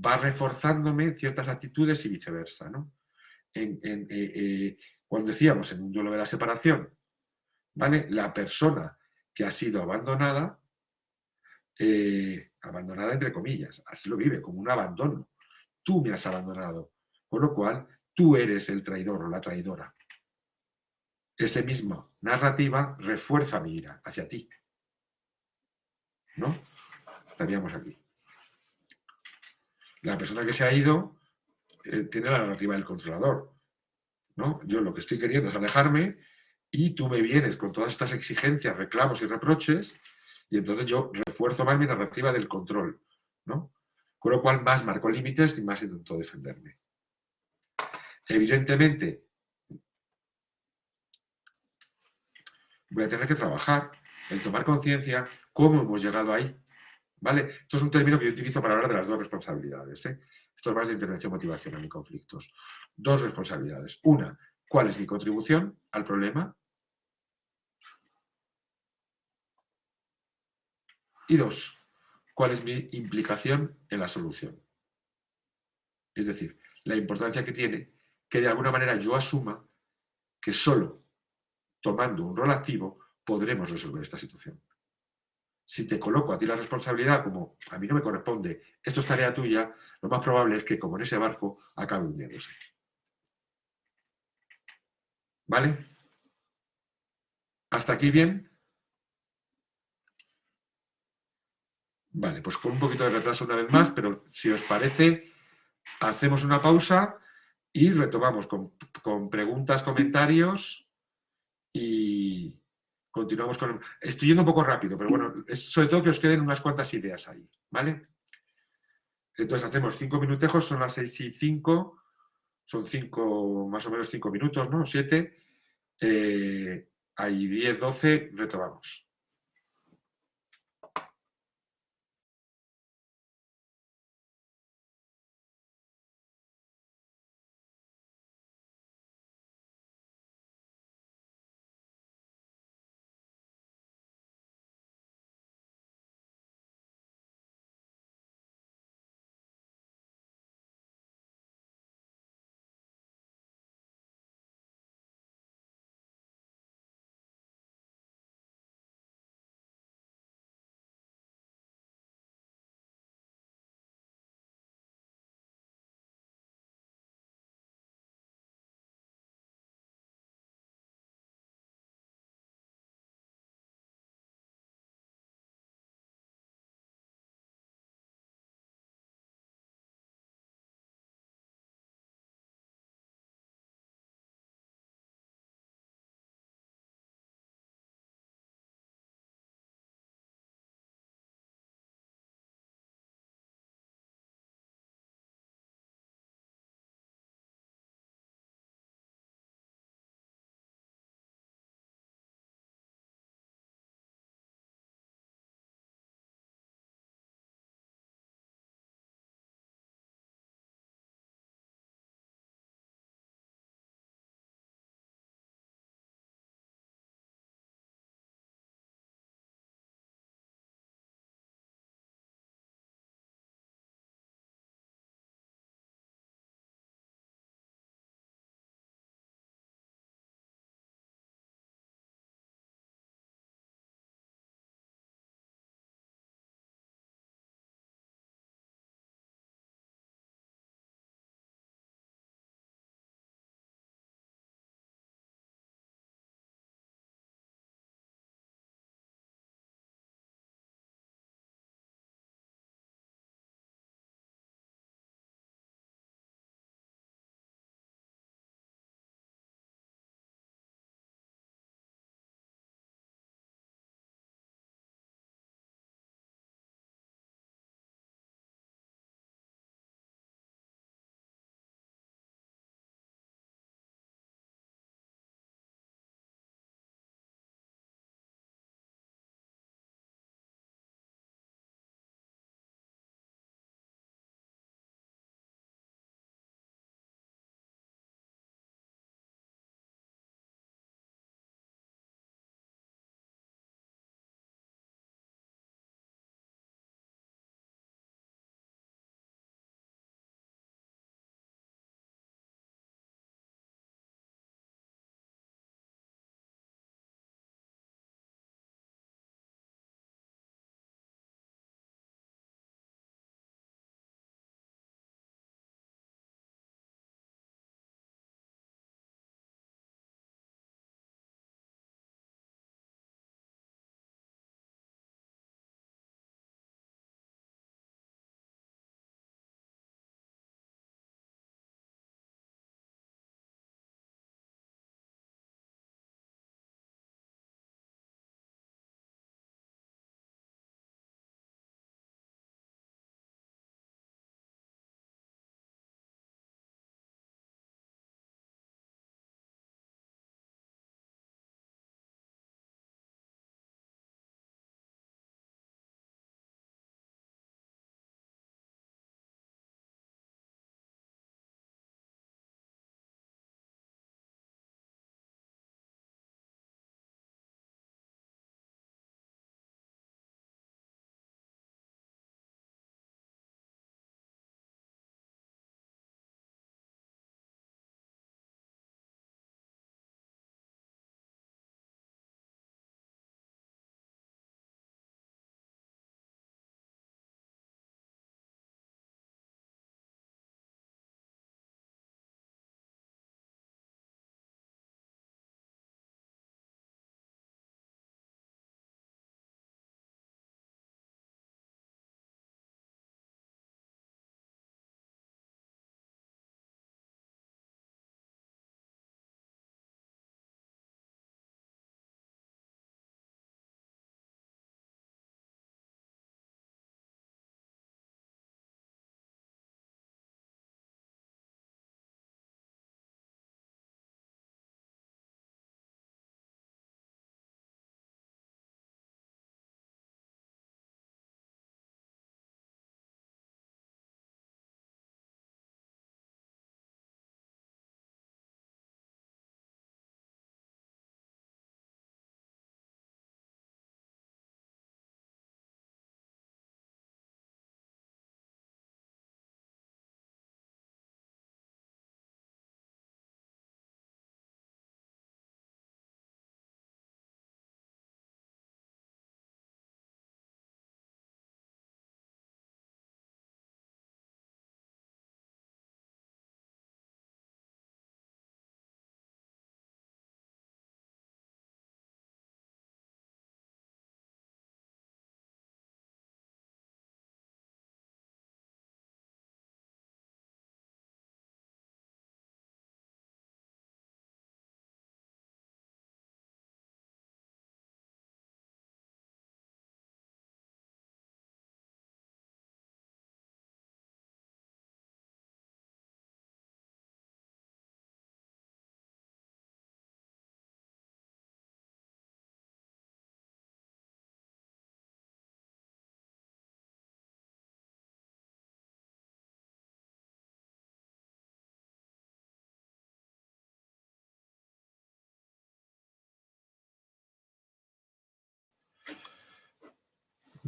va reforzándome ciertas actitudes y viceversa, ¿no? Cuando decíamos en un duelo de la separación, ¿vale? La persona que ha sido abandonada, abandonada entre comillas, así lo vive, como un abandono. Tú me has abandonado, con lo cual tú eres el traidor o la traidora. Esa misma narrativa refuerza mi ira hacia ti, ¿no? Estaríamos aquí. La persona que se ha ido tiene la narrativa del controlador, ¿no? Yo lo que estoy queriendo es alejarme y tú me vienes con todas estas exigencias, reclamos y reproches y entonces yo refuerzo más mi narrativa del control, ¿no? Con lo cual más marco límites y más intento defenderme. Evidentemente, voy a tener que trabajar en tomar conciencia cómo hemos llegado ahí, ¿vale? Esto es un término que yo utilizo para hablar de las dos responsabilidades, ¿eh? Esto es más de intervención motivacional en conflictos. Dos responsabilidades. Una, ¿cuál es mi contribución al problema? Y dos, ¿cuál es mi implicación en la solución? Es decir, la importancia que tiene que de alguna manera yo asuma que solo tomando un rol activo podremos resolver esta situación. Si te coloco a ti la responsabilidad como a mí no me corresponde, esto es tarea tuya, lo más probable es que como en ese barco acabe hundiéndose. ¿Vale? ¿Hasta aquí bien? Vale, pues con un poquito de retraso una vez más, pero si os parece, hacemos una pausa y retomamos con preguntas, comentarios y continuamos con... Estoy yendo un poco rápido, pero bueno, es sobre todo que os queden unas cuantas ideas ahí, ¿vale? Entonces hacemos 5 minutejos, son las 6:05, son 5, más o menos 5 minutos, ¿no? 7. Ahí 10, 12, retomamos.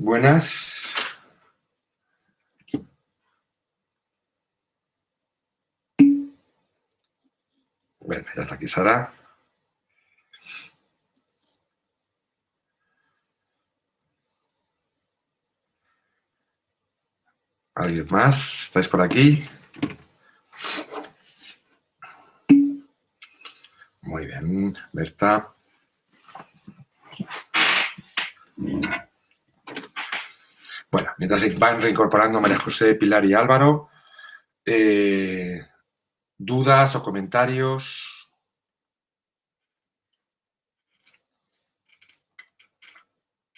Buenas. Bueno, ya está aquí Sara. ¿Alguien más? ¿Estáis por aquí? Muy bien, Berta. Bueno, mientras se van reincorporando María José, Pilar y Álvaro, ¿dudas o comentarios?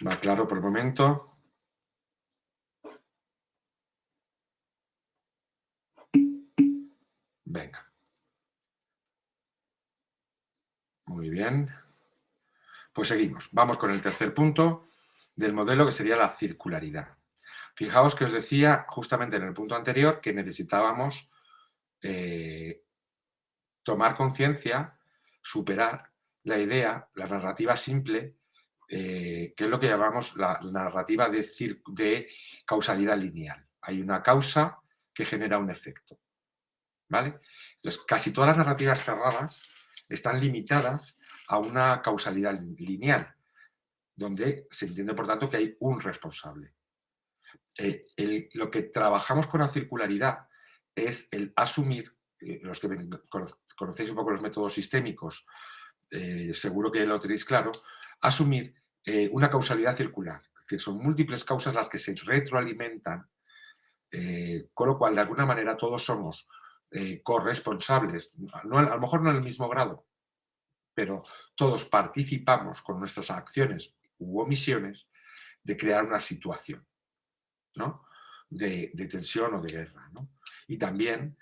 ¿Va claro por el momento? Venga. Muy bien. Pues seguimos. Vamos con el tercer punto del modelo, que sería la circularidad. Fijaos que os decía justamente en el punto anterior que necesitábamos tomar conciencia, superar la idea, la narrativa simple, que es lo que llamamos la narrativa de causalidad lineal. Hay una causa que genera un efecto. ¿Vale? Entonces, casi todas las narrativas cerradas están limitadas a una causalidad lineal, donde se entiende, por tanto, que hay un responsable. Lo que trabajamos con la circularidad es el asumir, los que conocéis un poco los métodos sistémicos, seguro que lo tenéis claro, asumir una causalidad circular. Es decir, son múltiples causas las que se retroalimentan, con lo cual, de alguna manera, todos somos corresponsables, no, a lo mejor no en el mismo grado, pero todos participamos con nuestras acciones u omisiones de crear una situación, ¿no? de tensión o de guerra, ¿no? Y también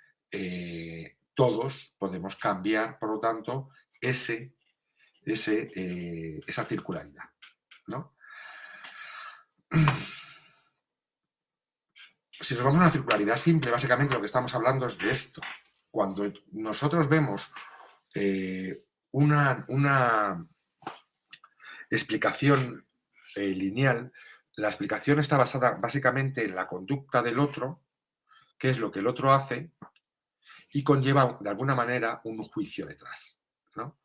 todos podemos cambiar, por lo tanto, esa circularidad, ¿no? Si nos vamos a una circularidad simple, básicamente lo que estamos hablando es de esto. Cuando nosotros vemos una explicación lineal, la explicación está basada básicamente en la conducta del otro, qué es lo que el otro hace, y conlleva de alguna manera un juicio detrás, ¿no?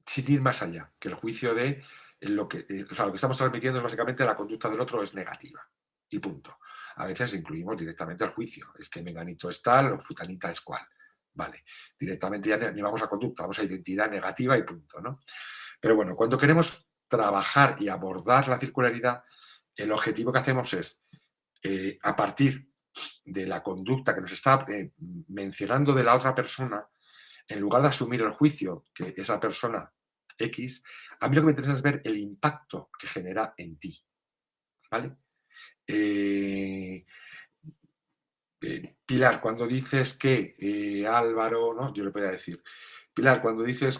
Sin ir más allá, que el juicio de lo que estamos transmitiendo es básicamente la conducta del otro es negativa, y punto. A veces incluimos directamente el juicio, es que menganito es tal o futanita es cual. Vale, directamente ya ni vamos a conducta, vamos a identidad negativa y punto, ¿no? Pero bueno, cuando queremos trabajar y abordar la circularidad, el objetivo que hacemos es, a partir de la conducta que nos está mencionando de la otra persona, en lugar de asumir el juicio que esa persona X, a mí lo que me interesa es ver el impacto que genera en ti. ¿Vale? Pilar, cuando dices que Álvaro, ¿no? Yo le podría decir, Pilar, cuando dices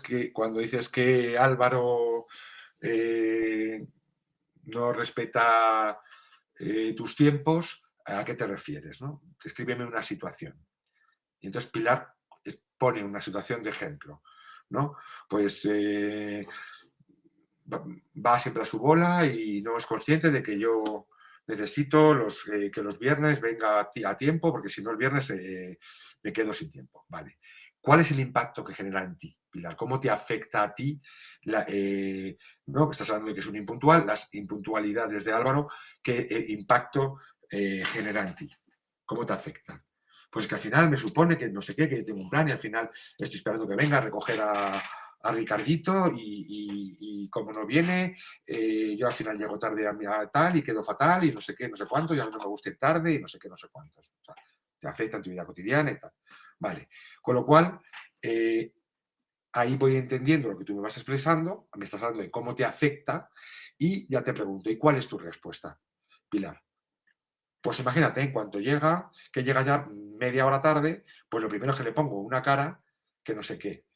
que Álvaro no respeta tus tiempos, ¿a qué te refieres? ¿No? Descríbeme una situación. Y entonces Pilar pone una situación de ejemplo, ¿no? Pues va siempre a su bola y no es consciente de que yo necesito que los viernes venga a tiempo, porque si no el viernes me quedo sin tiempo. Vale. ¿Cuál es el impacto que genera en ti, Pilar? ¿Cómo te afecta a ti? ¿No? Estás hablando de que es un impuntual, las impuntualidades de Álvaro, ¿qué impacto genera en ti? ¿Cómo te afectan? Pues que al final me supone que no sé qué, que tengo un plan y al final estoy esperando que venga a recoger a Ricardito y como no viene, yo al final llego tarde a tal y quedo fatal y no sé qué, no sé cuánto, y a mí no me gusta ir tarde y no sé qué, no sé cuántos. O sea, te afecta en tu vida cotidiana y tal. Vale. Con lo cual, ahí voy entendiendo lo que tú me vas expresando, me estás hablando de cómo te afecta y ya te pregunto, ¿y cuál es tu respuesta, Pilar? Pues imagínate, en cuanto llega, que llega ya media hora tarde, pues lo primero es que le pongo una cara que no sé qué.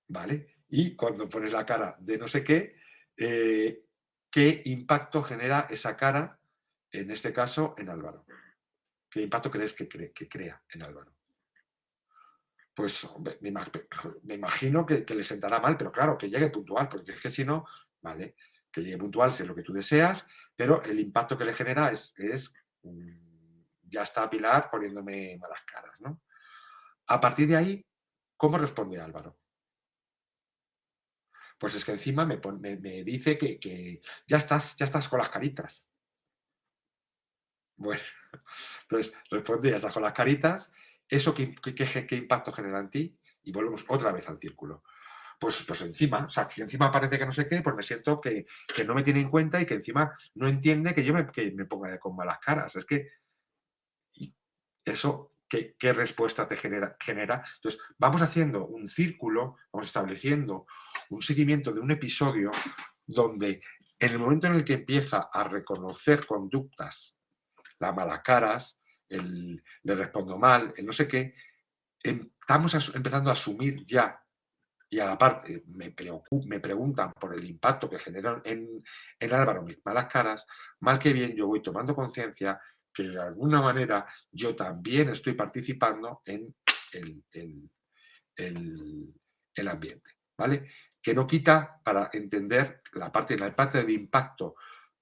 ¿Vale? Y cuando pones la cara de no sé qué, ¿qué impacto genera esa cara, en este caso, en Álvaro? ¿Qué impacto crees que crea en Álvaro? pues hombre, me imagino que le sentará mal, pero claro, que llegue puntual, porque es que si no, vale, que llegue puntual si es lo que tú deseas, pero el impacto que le genera ya está Pilar poniéndome malas caras, ¿no? A partir de ahí, ¿cómo responde Álvaro? Pues es que encima me dice que ya estás con las caritas. Bueno, entonces responde, ya estás con las caritas. ¿Eso qué impacto genera en ti? Y volvemos otra vez al círculo. Pues encima, o sea, que encima parece que no sé qué, pues me siento que no me tiene en cuenta y que encima no entiende que me ponga con malas caras. Es que eso, ¿qué respuesta te genera? Entonces, vamos haciendo un círculo, vamos estableciendo un seguimiento de un episodio donde en el momento en el que empieza a reconocer conductas, las malas caras, le respondo mal, el no sé qué, estamos empezando a asumir ya, y a la parte me preguntan por el impacto que generan en Álvaro mis malas caras, mal que bien yo voy tomando conciencia que de alguna manera yo también estoy participando en el, el, el ambiente, ¿vale? Que no quita para entender la parte del impacto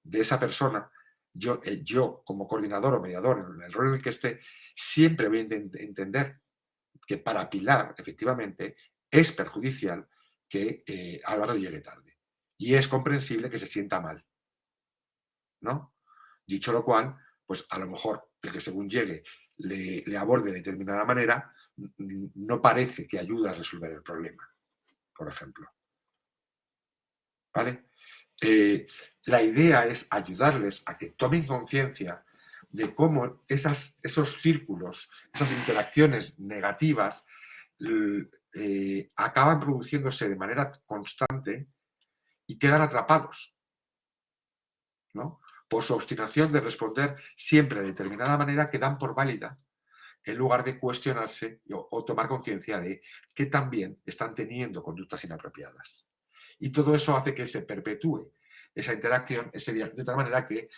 de esa persona. Yo como coordinador o mediador, en el rol en el que esté, siempre voy a entender que para Pilar, efectivamente, es perjudicial que Álvaro llegue tarde. Y es comprensible que se sienta mal, ¿no? Dicho lo cual, pues a lo mejor el que según llegue le aborde de determinada manera, no parece que ayude a resolver el problema, por ejemplo. ¿Vale? La idea es ayudarles a que tomen conciencia de cómo esos círculos, esas interacciones negativas, acaban produciéndose de manera constante y quedan atrapados, ¿no? Por su obstinación de responder siempre de determinada manera que dan por válida, en lugar de cuestionarse o tomar conciencia de que también están teniendo conductas inapropiadas. Y todo eso hace que se perpetúe esa interacción, de tal manera que,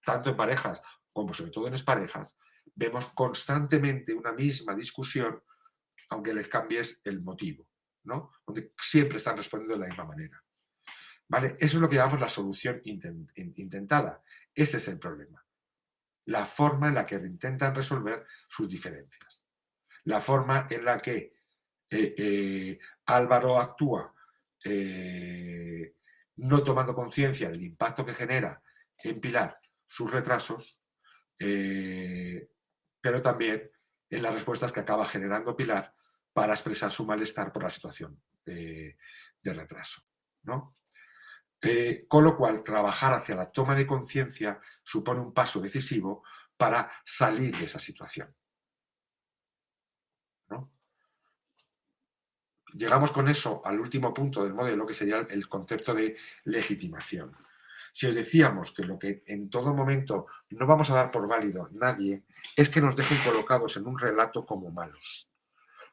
tanto en parejas como sobre todo en exparejas, vemos constantemente una misma discusión, aunque les cambies el motivo, ¿no? Donde siempre están respondiendo de la misma manera. ¿Vale? Eso es lo que llamamos la solución intentada. Ese es el problema. La forma en la que intentan resolver sus diferencias. La forma en la que Álvaro actúa no tomando conciencia del impacto que genera en Pilar sus retrasos, pero también en las respuestas que acaba generando Pilar para expresar su malestar por la situación de retraso, ¿no? Con lo cual, trabajar hacia la toma de conciencia supone un paso decisivo para salir de esa situación, ¿no? Llegamos con eso al último punto del modelo, que sería el concepto de legitimación. Si os decíamos que lo que en todo momento no vamos a dar por válido nadie es que nos dejen colocados en un relato como malos.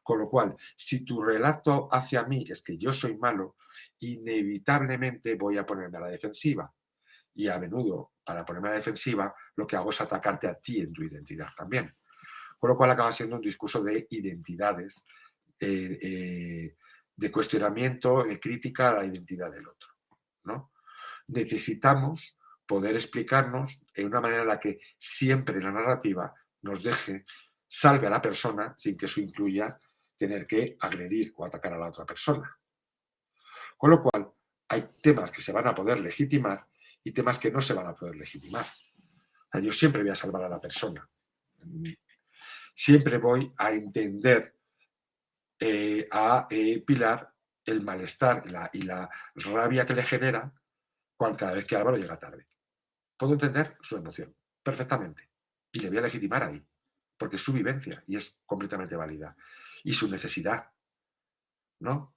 Con lo cual, si tu relato hacia mí es que yo soy malo, inevitablemente voy a ponerme a la defensiva. Y a menudo, para ponerme a la defensiva, lo que hago es atacarte a ti en tu identidad también. Con lo cual acaba siendo un discurso de identidades, de cuestionamiento, de crítica a la identidad del otro, ¿no? Necesitamos poder explicarnos en una manera en la que siempre la narrativa nos deje, salve a la persona sin que eso incluya tener que agredir o atacar a la otra persona. Con lo cual, hay temas que se van a poder legitimar y temas que no se van a poder legitimar. O sea, yo siempre voy a salvar a la persona. Siempre voy a entender a Pilar el malestar y la rabia que le genera cada vez que Álvaro llega tarde. Puedo entender su emoción perfectamente y le voy a legitimar ahí, porque es su vivencia y es completamente válida. Y su necesidad, ¿no?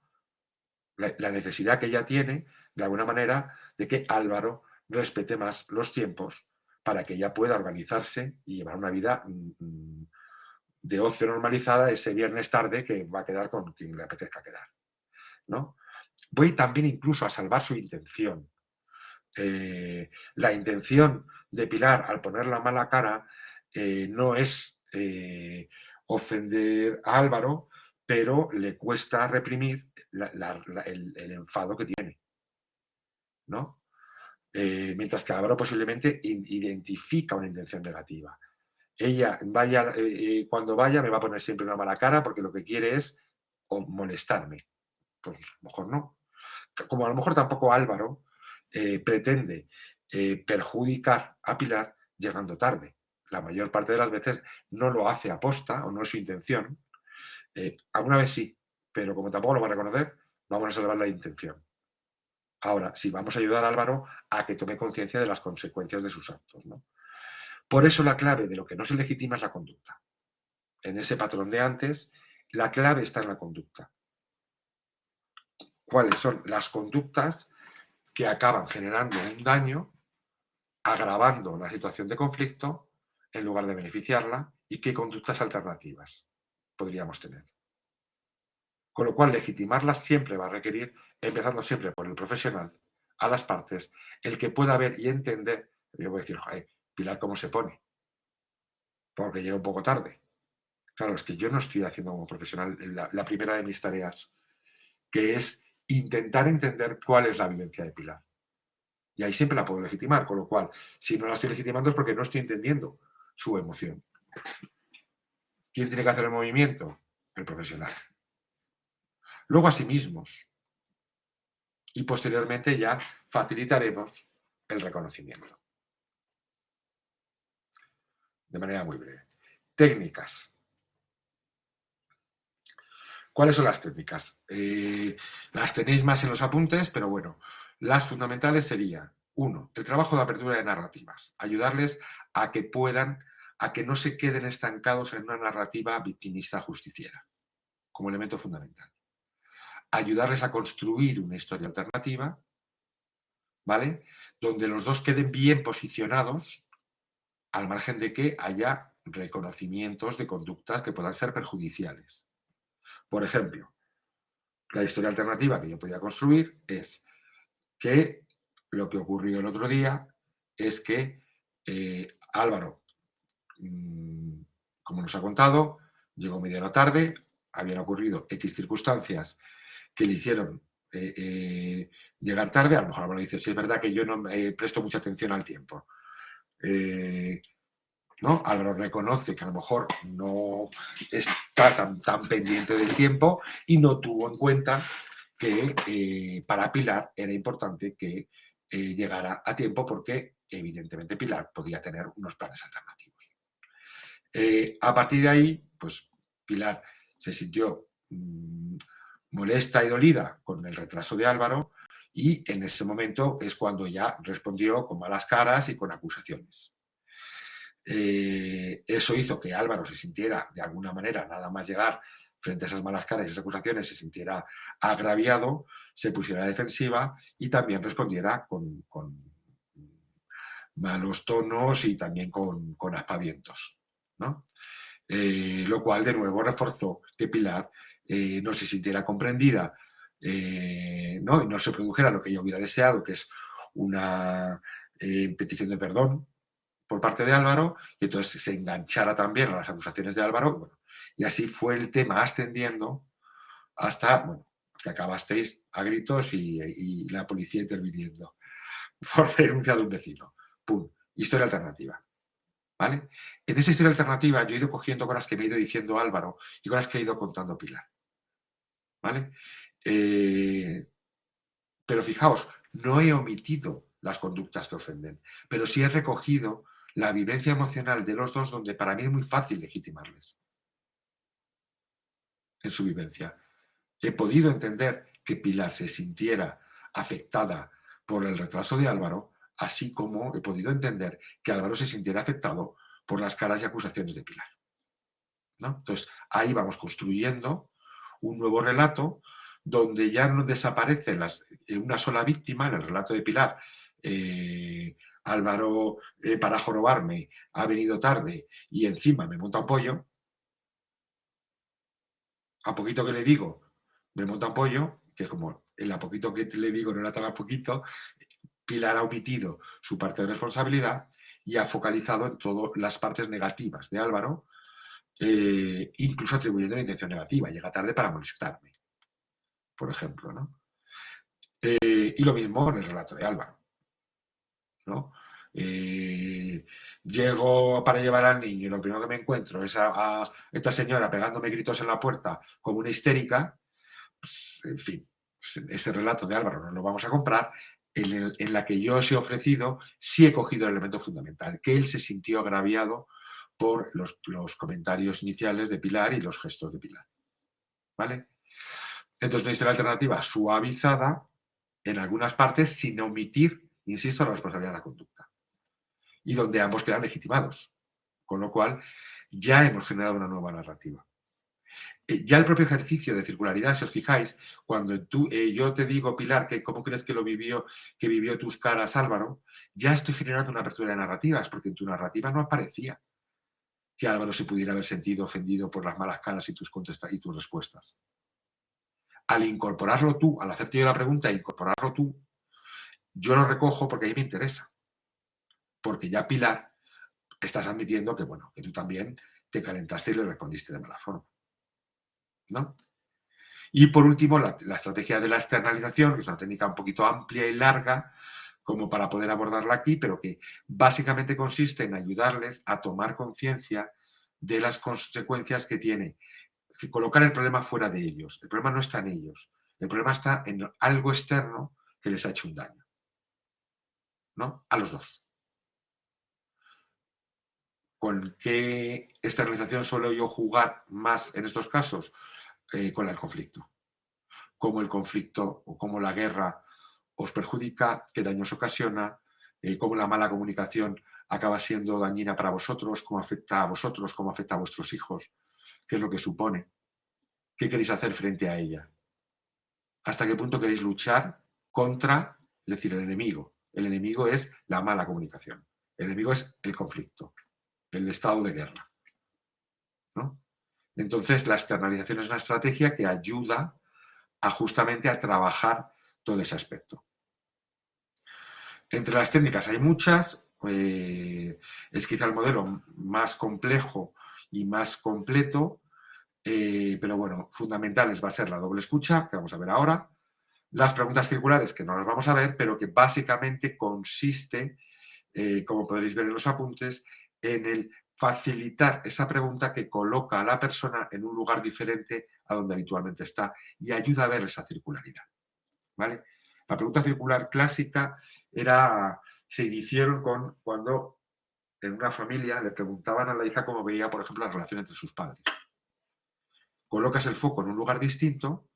La necesidad que ella tiene, de alguna manera, de que Álvaro respete más los tiempos para que ella pueda organizarse y llevar una vida de ocio normalizada ese viernes tarde que va a quedar con quien le apetezca quedar, ¿no? Voy también incluso a salvar su intención. La intención de Pilar al poner la mala cara no es ofender a Álvaro, pero le cuesta reprimir el enfado que tiene, ¿no? Mientras que Álvaro posiblemente identifica una intención negativa. Ella cuando vaya me va a poner siempre una mala cara porque lo que quiere es molestarme. Pues a lo mejor no. Como a lo mejor tampoco Álvaro pretende perjudicar a Pilar llegando tarde. La mayor parte de las veces no lo hace aposta o no es su intención. Alguna vez sí, pero como tampoco lo va a reconocer, vamos a salvar la intención. Ahora, sí, vamos a ayudar a Álvaro a que tome conciencia de las consecuencias de sus actos, ¿no? Por eso la clave de lo que no se legitima es la conducta. En ese patrón de antes, la clave está en la conducta. ¿Cuáles son las conductas que acaban generando un daño, agravando la situación de conflicto, en lugar de beneficiarla, y qué conductas alternativas podríamos tener? Con lo cual, legitimarlas siempre va a requerir, empezando siempre por el profesional, a las partes, el que pueda ver y entender. Yo voy a decir, Pilar, ¿cómo se pone? Porque llega un poco tarde. Claro, es que yo no estoy haciendo como profesional la primera de mis tareas, que es intentar entender cuál es la vivencia de Pilar. Y ahí siempre la puedo legitimar, con lo cual, si no la estoy legitimando es porque no estoy entendiendo su emoción. ¿Quién tiene que hacer el movimiento? El profesional. Luego a sí mismos. Y posteriormente ya facilitaremos el reconocimiento. De manera muy breve. Técnicas. ¿Cuáles son las técnicas? Las tenéis más en los apuntes, pero bueno, las fundamentales serían, 1, el trabajo de apertura de narrativas, ayudarles a que puedan, a que no se queden estancados en una narrativa victimista justiciera, como elemento fundamental. Ayudarles a construir una historia alternativa, ¿vale? Donde los dos queden bien posicionados, al margen de que haya reconocimientos de conductas que puedan ser perjudiciales. Por ejemplo, la historia alternativa que yo podía construir es que lo que ocurrió el otro día es que Álvaro, como nos ha contado, llegó media hora tarde, habían ocurrido X circunstancias que le hicieron llegar tarde. A lo mejor Álvaro dice, sí, es verdad que yo no presto mucha atención al tiempo. ¿No? Álvaro reconoce que a lo mejor no está tan pendiente del tiempo y no tuvo en cuenta que para Pilar era importante que llegara a tiempo porque evidentemente Pilar podía tener unos planes alternativos. A partir de ahí, pues Pilar se sintió molesta y dolida con el retraso de Álvaro y en ese momento es cuando ya respondió con malas caras y con acusaciones. Eso hizo que Álvaro se sintiera de alguna manera, nada más llegar frente a esas malas caras y esas acusaciones, se sintiera agraviado, se pusiera a la defensiva y también respondiera con malos tonos y también con aspavientos, ¿no? Lo cual de nuevo reforzó que Pilar no se sintiera comprendida, ¿no? Y no se produjera lo que yo hubiera deseado, que es una petición de perdón por parte de Álvaro, y entonces se enganchara también a las acusaciones de Álvaro, bueno, y así fue el tema ascendiendo hasta, bueno, que acabasteis a gritos y la policía interviniendo por denuncia de un vecino. Pum. Historia alternativa. ¿Vale? En esa historia alternativa yo he ido cogiendo cosas que me ha ido diciendo Álvaro y cosas que ha ido contando Pilar. ¿Vale? Pero fijaos, no he omitido las conductas que ofenden, pero sí he recogido la vivencia emocional de los dos donde para mí es muy fácil legitimarles en su vivencia. He podido entender que Pilar se sintiera afectada por el retraso de Álvaro, así como he podido entender que Álvaro se sintiera afectado por las caras y acusaciones de Pilar, ¿no? Entonces, ahí vamos construyendo un nuevo relato donde ya no desaparece una sola víctima. En el relato de Pilar, Álvaro, para jorobarme, ha venido tarde y encima me monta un pollo. A poquito que le digo, me monta un pollo, que como en a poquito que le digo no era tan a poquito, Pilar ha omitido su parte de responsabilidad y ha focalizado en todas las partes negativas de Álvaro incluso atribuyendo una intención negativa, llega tarde para molestarme, por ejemplo, ¿no? Y lo mismo en el relato de Álvaro, ¿no? Llego para llevar al niño y lo primero que me encuentro es a esta señora pegándome gritos en la puerta como una histérica, pues, en fin, ese relato de Álvaro no lo vamos a comprar. En la que yo os he ofrecido, sí he cogido el elemento fundamental, que él se sintió agraviado por los comentarios iniciales de Pilar y los gestos de Pilar. ¿Vale? Entonces, una historia alternativa suavizada en algunas partes sin omitir, insisto, la responsabilidad de la conducta. Y donde ambos quedan legitimados. Con lo cual, ya hemos generado una nueva narrativa. Ya el propio ejercicio de circularidad, si os fijáis, cuando yo te digo, Pilar, que cómo crees que vivió tus caras Álvaro, ya estoy generando una apertura de narrativas, porque en tu narrativa no aparecía que Álvaro se pudiera haber sentido ofendido por las malas caras y tus respuestas. Al incorporarlo tú, al hacerte yo la pregunta e incorporarlo tú, yo lo recojo porque ahí me interesa. Porque ya Pilar estás admitiendo que, bueno, que tú también te calentaste y le respondiste de mala forma. ¿No? Y por último, la estrategia de la externalización, que es una técnica un poquito amplia y larga, como para poder abordarla aquí, pero que básicamente consiste en ayudarles a tomar conciencia de las consecuencias que tiene. Es decir, colocar el problema fuera de ellos. El problema no está en ellos. El problema está en algo externo que les ha hecho un daño. ¿No? A los dos. ¿Con qué externalización suelo yo jugar más en estos casos? Con el conflicto. Cómo el conflicto o cómo la guerra os perjudica, qué daño os ocasiona, cómo la mala comunicación acaba siendo dañina para vosotros, cómo afecta a vosotros, cómo afecta a vuestros hijos, qué es lo que supone, qué queréis hacer frente a ella, hasta qué punto queréis luchar contra, es decir, el enemigo. El enemigo es la mala comunicación, el enemigo es el conflicto, el estado de guerra, ¿no? Entonces, la externalización es una estrategia que ayuda justamente a trabajar todo ese aspecto. Entre las técnicas hay muchas, es quizá el modelo más complejo y más completo, pero bueno, fundamentales va a ser la doble escucha, que vamos a ver ahora, las preguntas circulares, que no las vamos a ver, pero que básicamente consiste, como podréis ver en los apuntes, en el facilitar esa pregunta que coloca a la persona en un lugar diferente a donde habitualmente está y ayuda a ver esa circularidad. ¿Vale? La pregunta circular clásica se hicieron cuando en una familia le preguntaban a la hija cómo veía, por ejemplo, la relación entre sus padres. Colocas el foco en un lugar distinto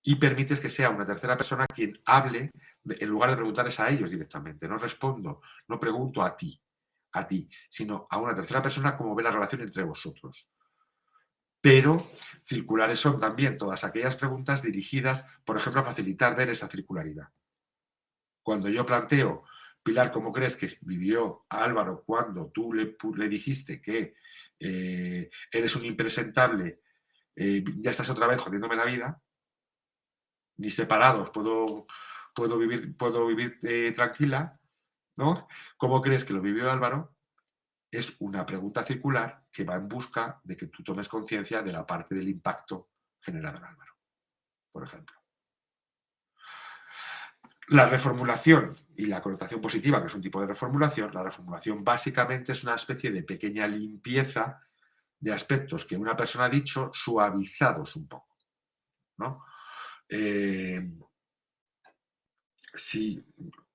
y permites que sea una tercera persona quien hable, en lugar de preguntarles a ellos directamente. No respondo, no pregunto a ti, sino a una tercera persona cómo ve la relación entre vosotros. Pero circulares son también todas aquellas preguntas dirigidas, por ejemplo, a facilitar ver esa circularidad. Cuando yo planteo, Pilar, ¿cómo crees que vivió a Álvaro cuando tú le dijiste que eres un impresentable, ya estás otra vez jodiéndome la vida? Ni separados puedo vivir tranquila, ¿no? ¿Cómo crees que lo vivió Álvaro? Es una pregunta circular que va en busca de que tú tomes conciencia de la parte del impacto generado en Álvaro, por ejemplo. La reformulación y la connotación positiva, que es un tipo de reformulación, la reformulación básicamente es una especie de pequeña limpieza de aspectos que una persona ha dicho suavizados un poco, ¿no? Sí,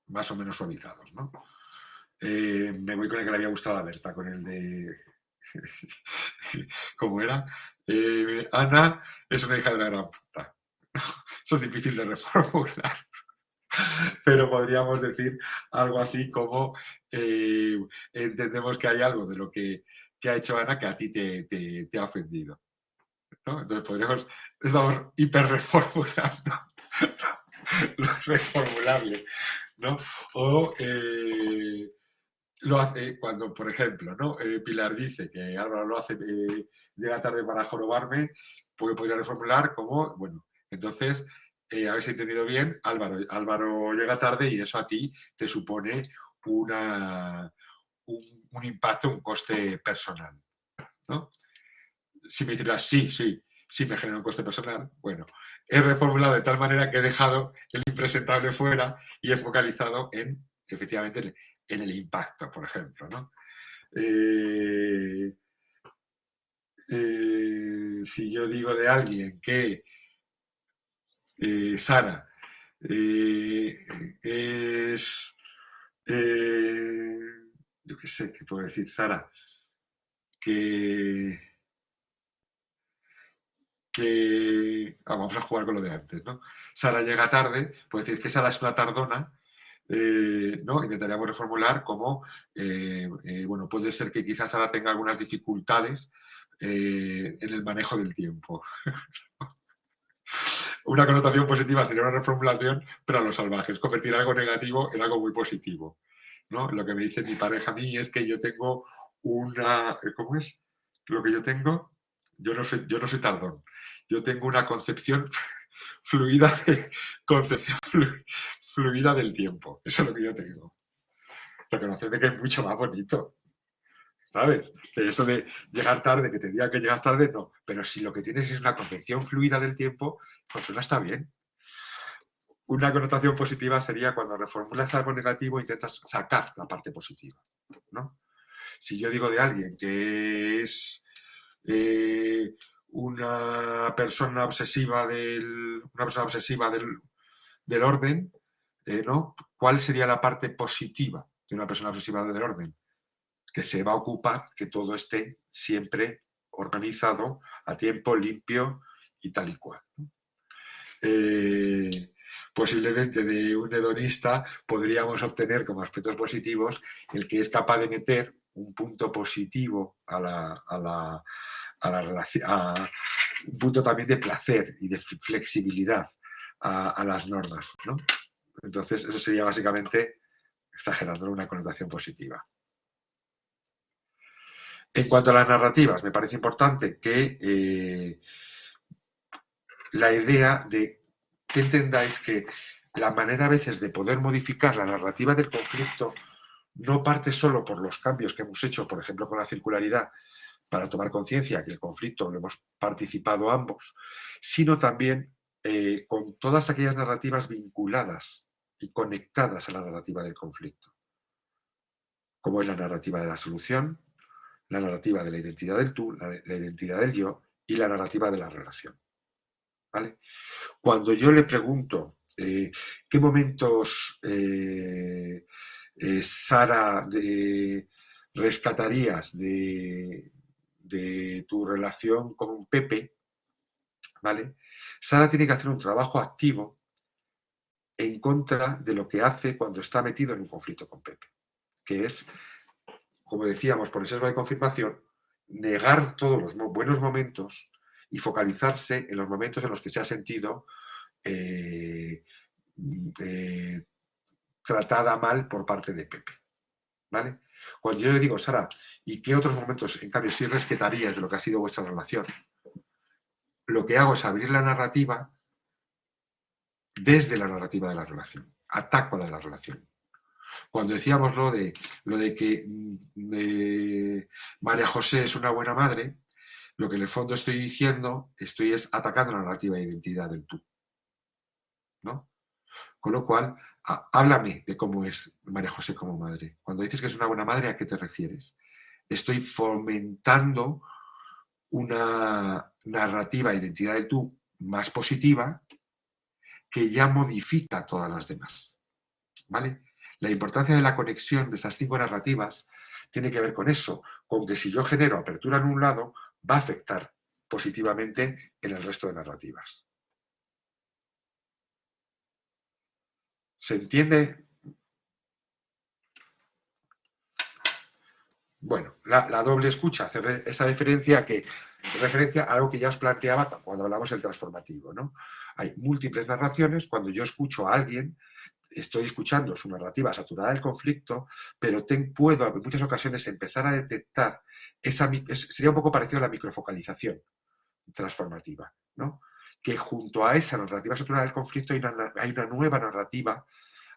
más o menos suavizados, ¿no? Me voy con el que le había gustado a Berta, con el de... ¿Cómo era? Ana es una hija de la gran puta. Eso es difícil de reformular. Pero podríamos decir algo así como entendemos que hay algo de lo que ha hecho Ana que a ti te ha ofendido, ¿no? Entonces estamos hiperreformulando lo reformulable, ¿no? O lo hace cuando, por ejemplo, ¿no? Pilar dice que Álvaro lo hace, llega tarde para jorobarme, pues podría reformular como, bueno, entonces, habéis entendido bien, Álvaro llega tarde y eso a ti te supone un impacto, un coste personal. ¿no? Si me dirás, sí me genera un coste personal, bueno, he reformulado de tal manera que he dejado el impresentable fuera y he focalizado en, efectivamente, en el impacto, por ejemplo, ¿no? Si yo digo de alguien que Sara es, yo qué sé, ¿qué puedo decir? Sara, que vamos a jugar con lo de antes, ¿no? Sara llega tarde, puede decir que Sara es una tardona, ¿no? Intentaríamos reformular como, bueno, puede ser que quizás Sara tenga algunas dificultades en el manejo del tiempo. Una connotación positiva sería una reformulación, pero a los salvajes, convertir algo negativo en algo muy positivo, ¿no? Lo que me dice mi pareja a mí es que yo tengo una, ¿cómo es? Lo que yo tengo, yo no soy tardón, yo tengo una concepción fluida, concepción fluida del tiempo, eso es lo que yo tengo. Reconocer de que es mucho más bonito, ¿sabes? De eso de llegar tarde, que te diga que llegas tarde, no. Pero si lo que tienes es una concepción fluida del tiempo, pues no está bien. Una connotación positiva sería cuando reformulas algo negativo intentas sacar la parte positiva, ¿no? Si yo digo de alguien que es una persona obsesiva del orden, ¿no? ¿Cuál sería la parte positiva de una persona obsesiva del orden? Que se va a ocupar que todo esté siempre organizado, a tiempo, limpio y tal y cual. Posiblemente de un hedonista podríamos obtener como aspectos positivos el que es capaz de meter un punto positivo a la relación, un punto también de placer y de flexibilidad a las normas, ¿no? Entonces, eso sería básicamente, exagerando, una connotación positiva. En cuanto a las narrativas, me parece importante que la idea de que entendáis que la manera a veces de poder modificar la narrativa del conflicto no parte solo por los cambios que hemos hecho, por ejemplo, con la circularidad, para tomar conciencia que el conflicto lo hemos participado ambos, sino también con todas aquellas narrativas vinculadas y conectadas a la narrativa del conflicto, como es la narrativa de la solución, la narrativa de la identidad del tú, la identidad del yo y la narrativa de la relación. ¿Vale? Cuando yo le pregunto qué momentos, Sara, rescatarías de tu relación con Pepe, ¿vale? Sara tiene que hacer un trabajo activo en contra de lo que hace cuando está metido en un conflicto con Pepe, que es, como decíamos, por el sesgo de confirmación, negar todos los buenos momentos y focalizarse en los momentos en los que se ha sentido tratada mal por parte de Pepe. ¿Vale? Cuando yo le digo, Sara, ¿y qué otros momentos, en cambio, sí rescatarías de lo que ha sido vuestra relación? Lo que hago es abrir la narrativa desde la narrativa de la relación. Ataco a la relación. Cuando decíamos lo de que María José es una buena madre, lo que en el fondo estoy diciendo, es atacando la narrativa de identidad del tú, ¿no? Con lo cual, háblame de cómo es María José como madre. Cuando dices que es una buena madre, ¿a qué te refieres? Estoy fomentando una narrativa de identidad del tú más positiva que ya modifica todas las demás. ¿Vale? La importancia de la conexión de esas 5 narrativas tiene que ver con eso, con que si yo genero apertura en un lado, va a afectar positivamente en el resto de narrativas. ¿Se entiende? Bueno, la doble escucha, hacer esa referencia a algo que ya os planteaba cuando hablamos del transformativo, ¿no? Hay múltiples narraciones. Cuando yo escucho a alguien, estoy escuchando su narrativa saturada del conflicto, pero puedo en muchas ocasiones empezar a detectar sería un poco parecido a la microfocalización transformativa, ¿no? Que junto a esa narrativa saturada del conflicto hay una nueva narrativa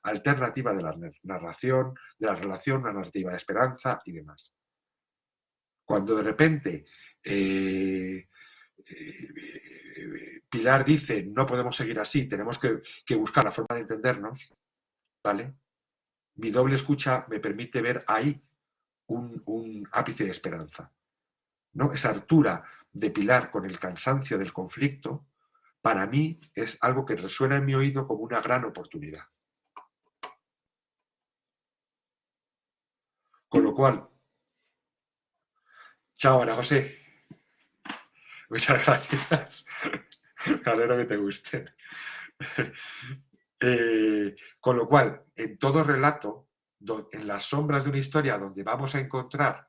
alternativa de la narración, de la relación, una narrativa de esperanza y demás. Cuando de repente Pilar dice no podemos seguir así, tenemos que buscar la forma de entendernos, ¿vale? Mi doble escucha me permite ver ahí un ápice de esperanza, ¿no? Esa altura de Pilar con el cansancio del conflicto, para mí es algo que resuena en mi oído como una gran oportunidad. Con lo cual, chao Ana José, muchas gracias. Me alegro que te guste. Con lo cual, en todo relato, en las sombras de una historia donde vamos a encontrar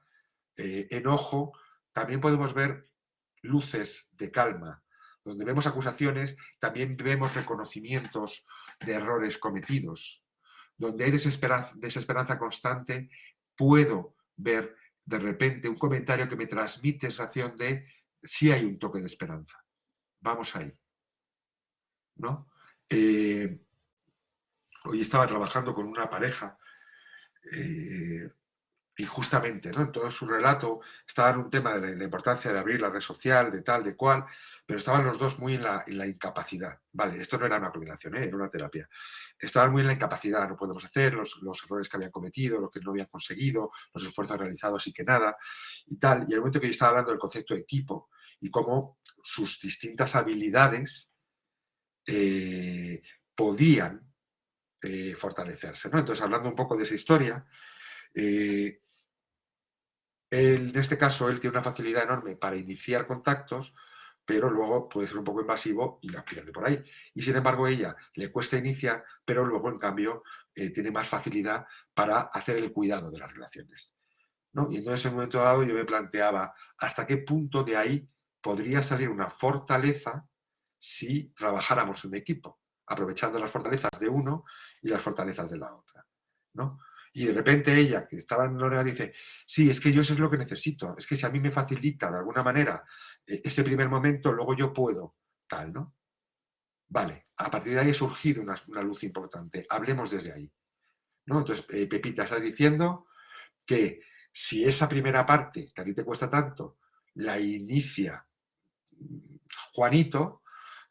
enojo, también podemos ver luces de calma. Donde vemos acusaciones, también vemos reconocimientos de errores cometidos. Donde hay desesperanza constante, puedo ver de repente un comentario que me transmite sensación de sí hay un toque de esperanza. Vamos ahí, ¿no? Hoy estaba trabajando con una pareja y justamente, ¿no? En todo su relato estaba en un tema de la importancia de abrir la red social, de tal, de cual, pero estaban los dos muy en la incapacidad. Vale, esto no era una combinación, era una terapia. Estaban muy en la incapacidad, no podemos hacer, los errores que habían cometido, lo que no habían conseguido, los esfuerzos realizados y que nada, y tal. Y el momento que yo estaba hablando del concepto de equipo y cómo sus distintas habilidades podían fortalecerse, ¿no? Entonces, hablando un poco de esa historia, en este caso, él tiene una facilidad enorme para iniciar contactos, pero luego puede ser un poco invasivo y la pierde por ahí. Y sin embargo, ella le cuesta iniciar, pero luego, en cambio, tiene más facilidad para hacer el cuidado de las relaciones, ¿no? Y entonces, en un momento dado, yo me planteaba hasta qué punto de ahí podría salir una fortaleza si trabajáramos en equipo, aprovechando las fortalezas de uno y las fortalezas de la otra, ¿no? Y de repente ella, que estaba en Lorena, dice, sí, es que yo eso es lo que necesito, es que si a mí me facilita de alguna manera ese primer momento, luego yo puedo, tal, ¿no? Vale, a partir de ahí ha surgido una luz importante, hablemos desde ahí, ¿no? Entonces, Pepita, estás diciendo que si esa primera parte, que a ti te cuesta tanto, la inicia Juanito,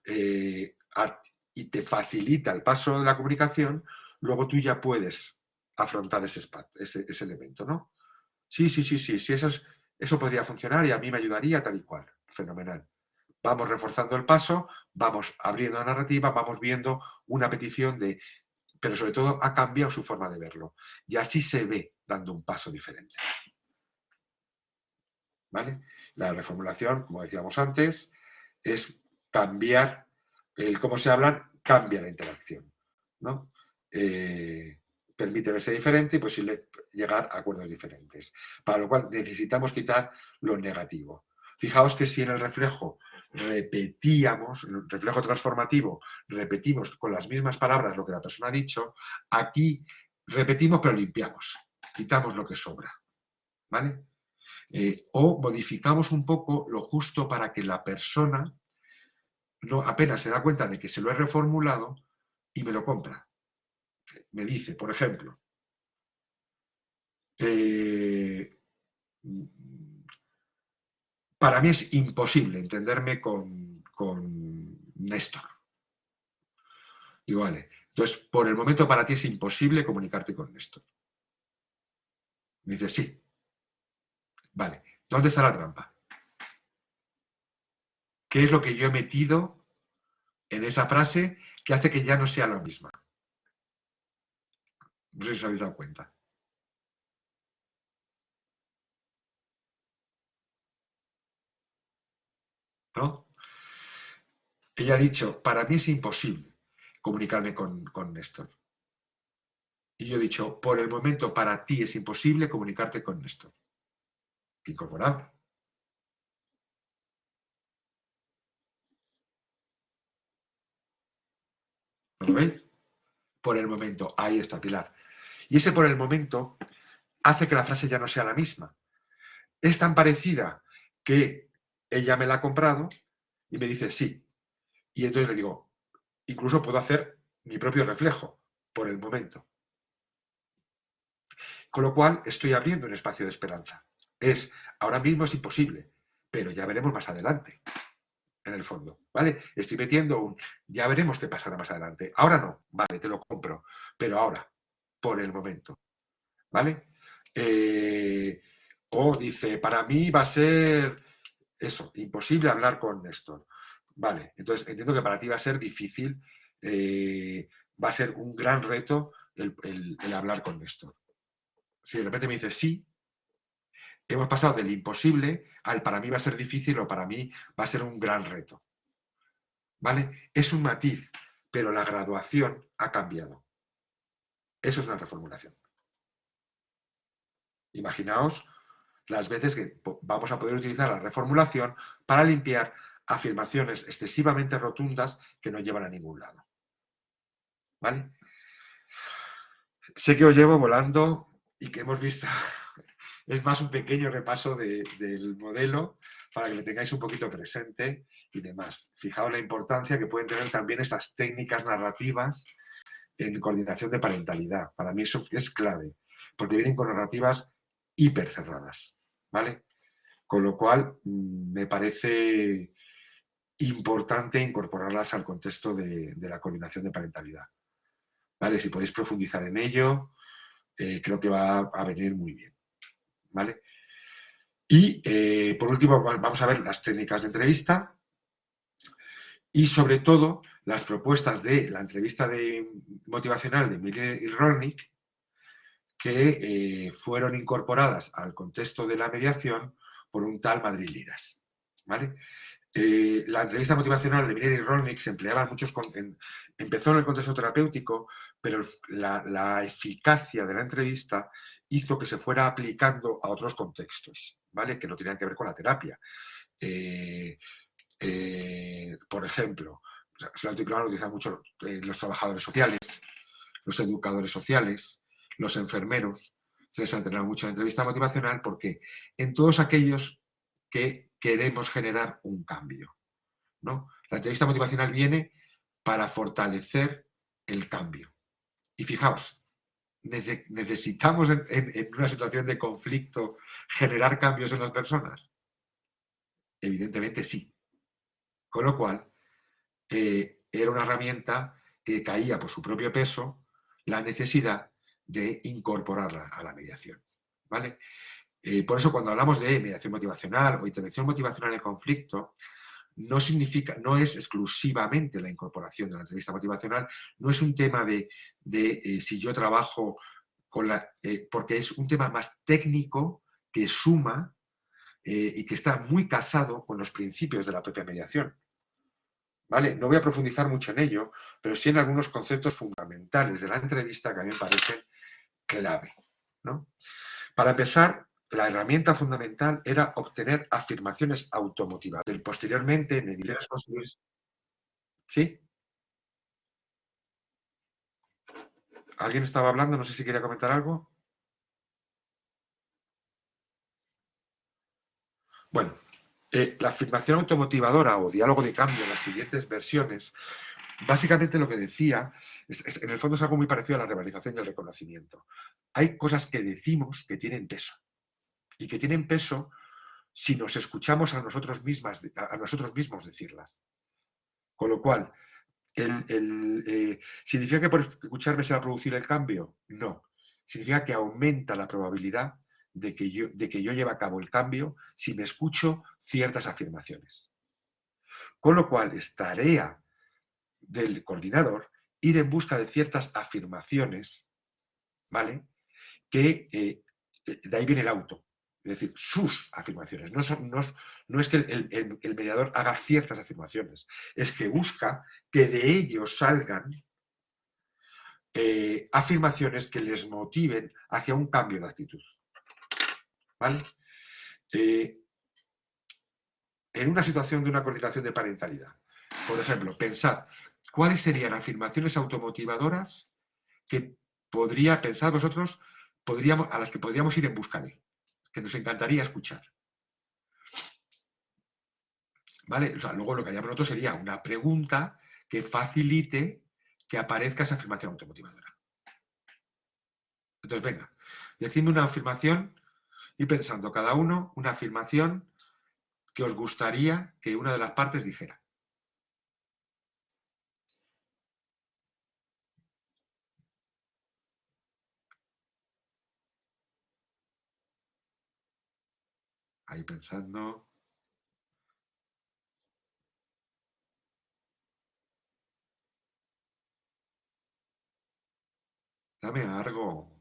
y te facilita el paso de la comunicación, luego tú ya puedes afrontar ese elemento, ¿no? Sí, eso podría funcionar y a mí me ayudaría tal y cual. Fenomenal. Vamos reforzando el paso, vamos abriendo la narrativa, vamos viendo una petición pero sobre todo ha cambiado su forma de verlo. Y así se ve dando un paso diferente. ¿Vale? La reformulación, como decíamos antes, es cambiar el cómo se hablan, cambia la interacción, ¿no? Permite verse diferente y posible llegar a acuerdos diferentes. Para lo cual necesitamos quitar lo negativo. Fijaos que si en el reflejo repetíamos, en el reflejo transformativo, repetimos con las mismas palabras lo que la persona ha dicho, aquí repetimos pero limpiamos, quitamos lo que sobra, ¿vale? O modificamos un poco lo justo para que la persona no, apenas se da cuenta de que se lo he reformulado y me lo compra. Me dice, por ejemplo, para mí es imposible entenderme con Néstor. Digo, vale. Entonces, por el momento para ti es imposible comunicarte con Néstor. Me dice, sí. Vale. ¿Dónde está la trampa? ¿Qué es lo que yo he metido en esa frase que hace que ya no sea la misma? No sé si os habéis dado cuenta. ¿No? Ella ha dicho, para mí es imposible comunicarme con Néstor. Y yo he dicho, por el momento para ti es imposible comunicarte con Néstor. Incorporable. ¿No lo veis? Por el momento, ahí está Pilar. Y ese por el momento hace que la frase ya no sea la misma. Es tan parecida que ella me la ha comprado y me dice sí. Y entonces le digo, incluso puedo hacer mi propio reflejo por el momento. Con lo cual estoy abriendo un espacio de esperanza. ahora mismo es imposible, pero ya veremos más adelante, en el fondo, ¿vale? Estoy metiendo ya veremos qué pasará más adelante. Ahora no, vale, te lo compro, pero ahora, por el momento, ¿vale? O dice, para mí va a ser eso, imposible hablar con Néstor. Vale, entonces entiendo que para ti va a ser difícil, va a ser un gran reto el hablar con Néstor. Si de repente me dices sí, hemos pasado del imposible al para mí va a ser difícil o para mí va a ser un gran reto. ¿Vale? Es un matiz, pero la graduación ha cambiado. Eso es una reformulación. Imaginaos las veces que vamos a poder utilizar la reformulación para limpiar afirmaciones excesivamente rotundas que no llevan a ningún lado. ¿Vale? Sé que os llevo volando y que hemos visto, es más un pequeño repaso del modelo para que le tengáis un poquito presente y demás. Fijaos la importancia que pueden tener también estas técnicas narrativas en coordinación de parentalidad. Para mí eso es clave, porque vienen con narrativas hiper cerradas, ¿vale? Con lo cual, me parece importante incorporarlas al contexto de la coordinación de parentalidad. ¿Vale? Si podéis profundizar en ello, creo que va a venir muy bien. ¿Vale? Y por último, vamos a ver las técnicas de entrevista y sobre todo las propuestas de la entrevista motivacional de Miller y Rolnick que fueron incorporadas al contexto de la mediación por un tal Madrid Liras. ¿Vale? La entrevista motivacional de Miller y Rolnick se empleaba en empezó en el contexto terapéutico, pero la eficacia de la entrevista hizo que se fuera aplicando a otros contextos, ¿vale? Que no tenían que ver con la terapia. Por ejemplo, se lo utilizan mucho los trabajadores sociales, los educadores sociales, los enfermeros. Se les ha entrenado mucho en entrevista motivacional porque en todos aquellos que queremos generar un cambio, ¿no? La entrevista motivacional viene para fortalecer el cambio. Y fijaos, ¿necesitamos en una situación de conflicto generar cambios en las personas? Evidentemente sí. Con lo cual, era una herramienta que caía por su propio peso la necesidad de incorporarla a la mediación. ¿Vale? Por eso cuando hablamos de mediación motivacional o intervención motivacional en conflicto, no es exclusivamente la incorporación de la entrevista motivacional, no es un tema de si yo trabajo porque es un tema más técnico que suma y que está muy casado con los principios de la propia mediación. ¿Vale? No voy a profundizar mucho en ello, pero sí en algunos conceptos fundamentales de la entrevista que a mí me parecen clave, ¿no? Para empezar, la herramienta fundamental era obtener afirmaciones automotivadas. Posteriormente, mediciones posteriores. ¿Sí? ¿Alguien estaba hablando? No sé si quería comentar algo. Bueno, la afirmación automotivadora o diálogo de cambio en las siguientes versiones, básicamente lo que decía, en el fondo es algo muy parecido a la revalorización y el reconocimiento. Hay cosas que decimos que tienen peso y que tienen peso si nos escuchamos a nosotros mismos decirlas. Con lo cual, ¿significa que por escucharme se va a producir el cambio? No. Significa que aumenta la probabilidad de que yo lleve a cabo el cambio si me escucho ciertas afirmaciones. Con lo cual, es tarea del coordinador ir en busca de ciertas afirmaciones, ¿vale? Que de ahí viene el auto. Es decir, sus afirmaciones. No es que el mediador haga ciertas afirmaciones, es que busca que de ellos salgan afirmaciones que les motiven hacia un cambio de actitud. ¿Vale? En una situación de una coordinación de parentalidad, por ejemplo, pensad cuáles serían afirmaciones automotivadoras que pensar vosotros, a las que podríamos ir en busca de, que nos encantaría escuchar. ¿Vale? O sea, luego lo que haríamos nosotros sería una pregunta que facilite que aparezca esa afirmación automotivadora. Entonces, venga, decidme una afirmación y pensando cada uno una afirmación que os gustaría que una de las partes dijera. Ahí pensando. Dame algo.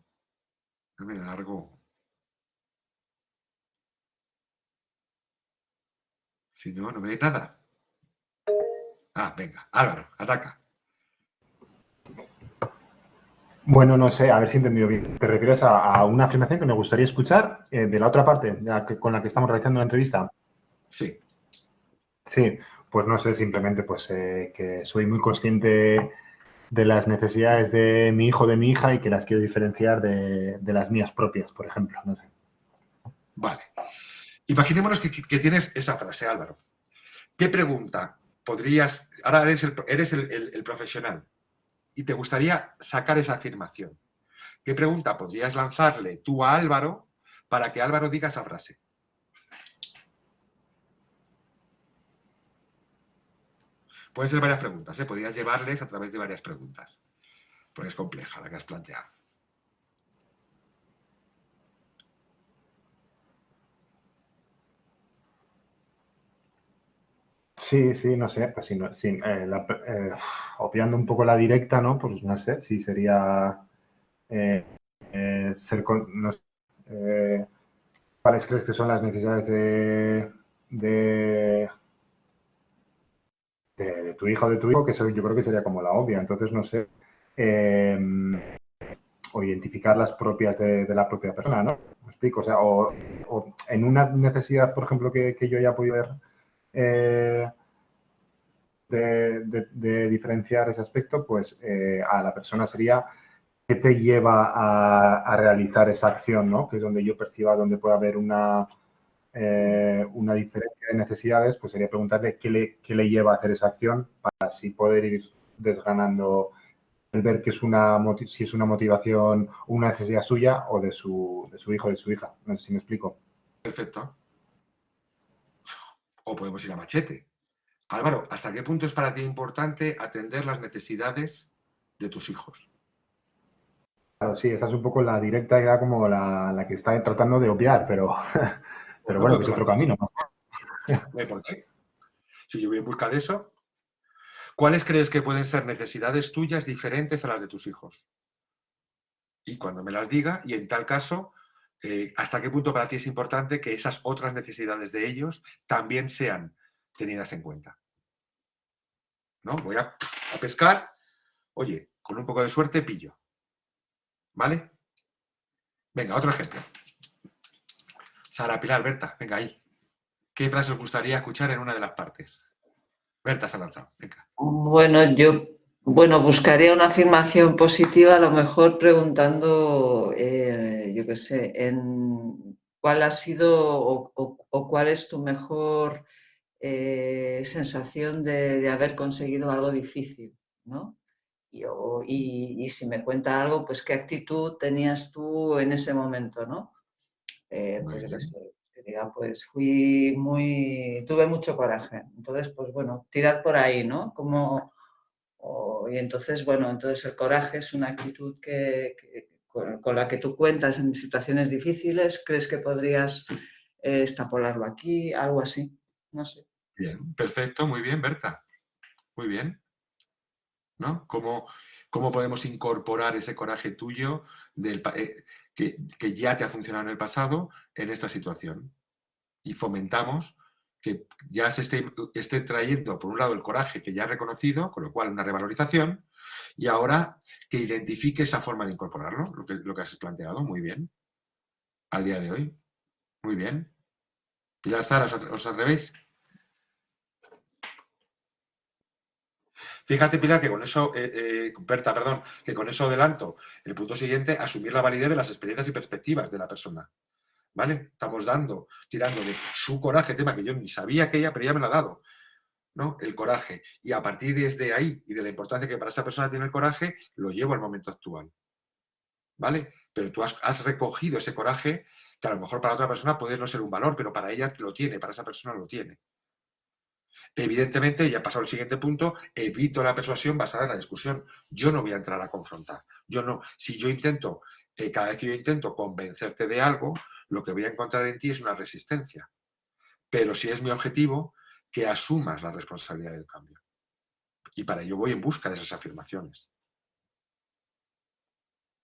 Dame algo. Si no, no me da nada. Ah, venga, Álvaro, ataca. Bueno, no sé, a ver si he entendido bien. ¿Te refieres a una afirmación que me gustaría escuchar de la otra parte con la que estamos realizando la entrevista? Sí. Sí, pues no sé, simplemente pues que soy muy consciente de las necesidades de mi hijo o de mi hija y que las quiero diferenciar de las mías propias, por ejemplo. No sé. Vale. Imaginémonos que tienes esa frase, Álvaro. ¿Qué pregunta podrías... Ahora eres el profesional y te gustaría sacar esa afirmación. ¿Qué pregunta podrías lanzarle tú a Álvaro para que Álvaro diga esa frase? Pueden ser varias preguntas, ¿eh? Podrías llevarles a través de varias preguntas, porque es compleja la que has planteado. Sí, sí, no sé, pues obviando un poco la directa, ¿no? Pues no sé, sí sería eh, no sé, ¿cuáles crees que son las necesidades de, de tu hija o de tu hijo? Que eso yo creo que sería como la obvia. Entonces, no sé, eh, o identificar las propias de la propia persona, ¿no? ¿Me explico? O sea, o en una necesidad, por ejemplo, que yo haya podido ver eh, de diferenciar ese aspecto, pues a la persona sería qué te lleva a realizar esa acción, ¿no? Que es donde yo perciba donde puede haber una diferencia de necesidades, pues sería preguntarle qué le lleva a hacer esa acción para así poder ir desgranando el ver que es si es una motivación, una necesidad suya o de su hijo o de su hija. No sé si me explico. Perfecto. O podemos ir a machete. Álvaro, ¿hasta qué punto es para ti importante atender las necesidades de tus hijos? Claro, sí, esa es un poco la directa, era como la que está tratando de obviar, pero, Pues pero no bueno, veo que que es lo otro haces bien. camino, ¿no? No hay por qué. Si yo voy en busca de eso, ¿cuáles crees que pueden ser necesidades tuyas diferentes a las de tus hijos? Y cuando me las diga, y en tal caso, ¿hasta qué punto para ti es importante que esas otras necesidades de ellos también sean tenidas en cuenta? ¿No? Voy a pescar, oye, con un poco de suerte pillo. ¿Vale? Venga, otro ejemplo. Sara Pilar, Berta, venga ahí. ¿Qué frase os gustaría escuchar en una de las partes? Berta se ha lanzado, venga. Bueno, buscaría una afirmación positiva, a lo mejor preguntando, yo qué sé, en cuál ha sido o cuál es tu mejor sensación de haber conseguido algo difícil, ¿no? Y si me cuenta algo, pues qué actitud tenías tú en ese momento, ¿no? Muy Pues yo qué bien. sé, que diga, pues tuve mucho coraje. Entonces, pues bueno, tirar por ahí, ¿no? Y entonces, bueno, entonces el coraje es una actitud con la que tú cuentas en situaciones difíciles. ¿Crees que podrías extrapolarlo aquí? Algo así, no sé. Bien, perfecto, muy bien, Berta. Muy bien, ¿no? ¿Cómo podemos incorporar ese coraje tuyo que ya te ha funcionado en el pasado en esta situación? Y fomentamos que ya se esté trayendo, por un lado, el coraje que ya ha reconocido, con lo cual una revalorización, y ahora que identifique esa forma de incorporarlo, lo que has planteado, muy bien, al día de hoy. Muy bien. Pilar, Zara, ¿os atrevéis? Fíjate, Pilar, que con eso, Berta, perdón, que con eso adelanto el punto siguiente, asumir la validez de las experiencias y perspectivas de la persona. ¿Vale? Estamos tirando de su coraje, tema que yo ni sabía que ella, pero ella me lo ha dado. ¿No? El coraje. Y a partir de ahí y de la importancia que para esa persona tiene el coraje, lo llevo al momento actual. ¿Vale? pero tú has recogido ese coraje que a lo mejor para otra persona puede no ser un valor, pero para ella lo tiene, para esa persona lo tiene. Evidentemente, ya he pasado al siguiente punto, evito la persuasión basada en la discusión. Yo no voy a entrar a confrontar. Yo no, si yo intento, cada vez que yo intento convencerte de algo, lo que voy a encontrar en ti es una resistencia. Pero si es mi objetivo, que asumas la responsabilidad del cambio. Y para ello voy en busca de esas afirmaciones.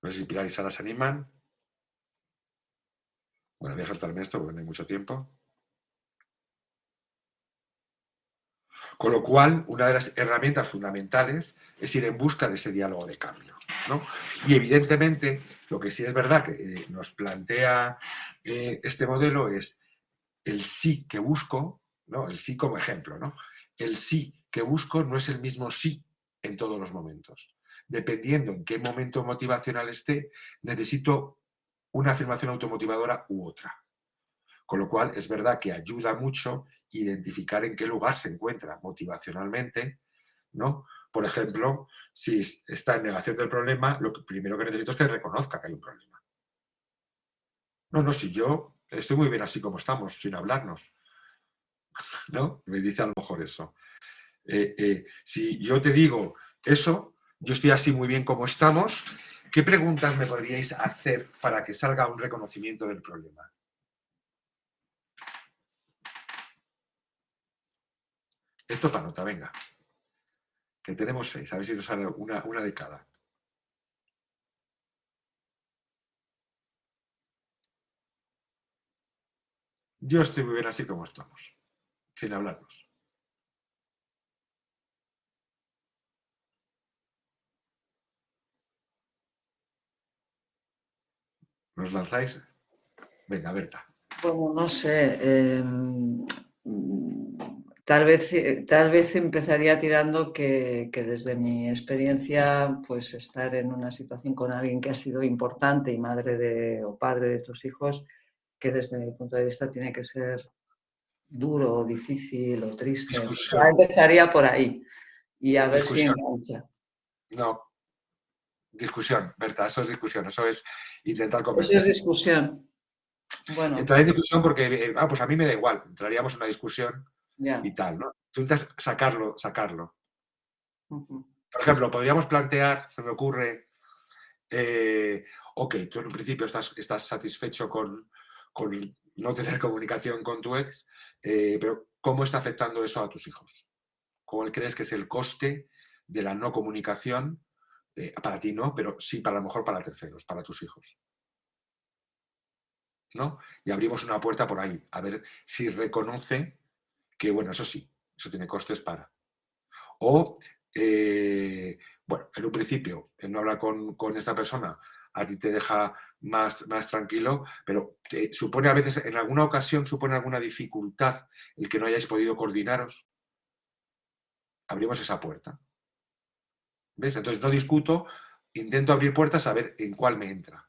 No sé si Pilar y Sara se animan. Bueno, voy a saltarme esto porque no hay mucho tiempo. Con lo cual, una de las herramientas fundamentales es ir en busca de ese diálogo de cambio, ¿no? Y evidentemente, lo que sí es verdad que nos plantea este modelo es el sí que busco, ¿no? El sí como ejemplo, ¿no? El sí que busco no es el mismo sí en todos los momentos. Dependiendo en qué momento motivacional esté, necesito una afirmación automotivadora u otra. Con lo cual, es verdad que ayuda mucho identificar en qué lugar se encuentra motivacionalmente, ¿no? Por ejemplo, si está en negación del problema, lo primero que necesito es que reconozca que hay un problema. No, no, si yo estoy muy bien así como estamos, sin hablarnos, ¿no? Me dice a lo mejor eso. Si yo te digo eso, yo estoy así muy bien como estamos, ¿qué preguntas me podríais hacer para que salga un reconocimiento del problema? Esto para nota, venga. Que tenemos 6, a ver si nos sale una de cada. Yo estoy muy bien así como estamos, sin hablarnos. ¿Nos lanzáis? Venga, Berta. Bueno, no sé. Tal vez empezaría tirando que desde mi experiencia, pues estar en una situación con alguien que ha sido importante y madre de, o padre de tus hijos, que desde mi punto de vista tiene que ser duro o difícil o triste. Ya Discusión. empezaría por ahí y a ver si Discusión. engancha. No, discusión, Berta, eso es discusión, eso es intentar Eso es convencer. discusión. Bueno, Entraré en discusión porque, pues a mí me da igual, entraríamos en una discusión ya. y tal, ¿no? Tú intentas sacarlo. Ujú. Por ejemplo, podríamos plantear, se me ocurre, ok, tú en un principio estás satisfecho con no tener comunicación con tu ex, pero ¿cómo está afectando eso a tus hijos? ¿Cuál crees que es el coste de la no comunicación? Para ti no, pero sí para a lo mejor para terceros, para tus hijos. ¿No? Y abrimos una puerta por ahí, a ver si reconoce que, bueno, eso sí, eso tiene costes para. O, bueno, en un principio, en no hablar con esta persona, a ti te deja más tranquilo, pero supone a veces, en alguna ocasión, supone alguna dificultad el que no hayáis podido coordinaros. Abrimos esa puerta. ¿Ves? Entonces no discuto, intento abrir puertas a ver en cuál me entra.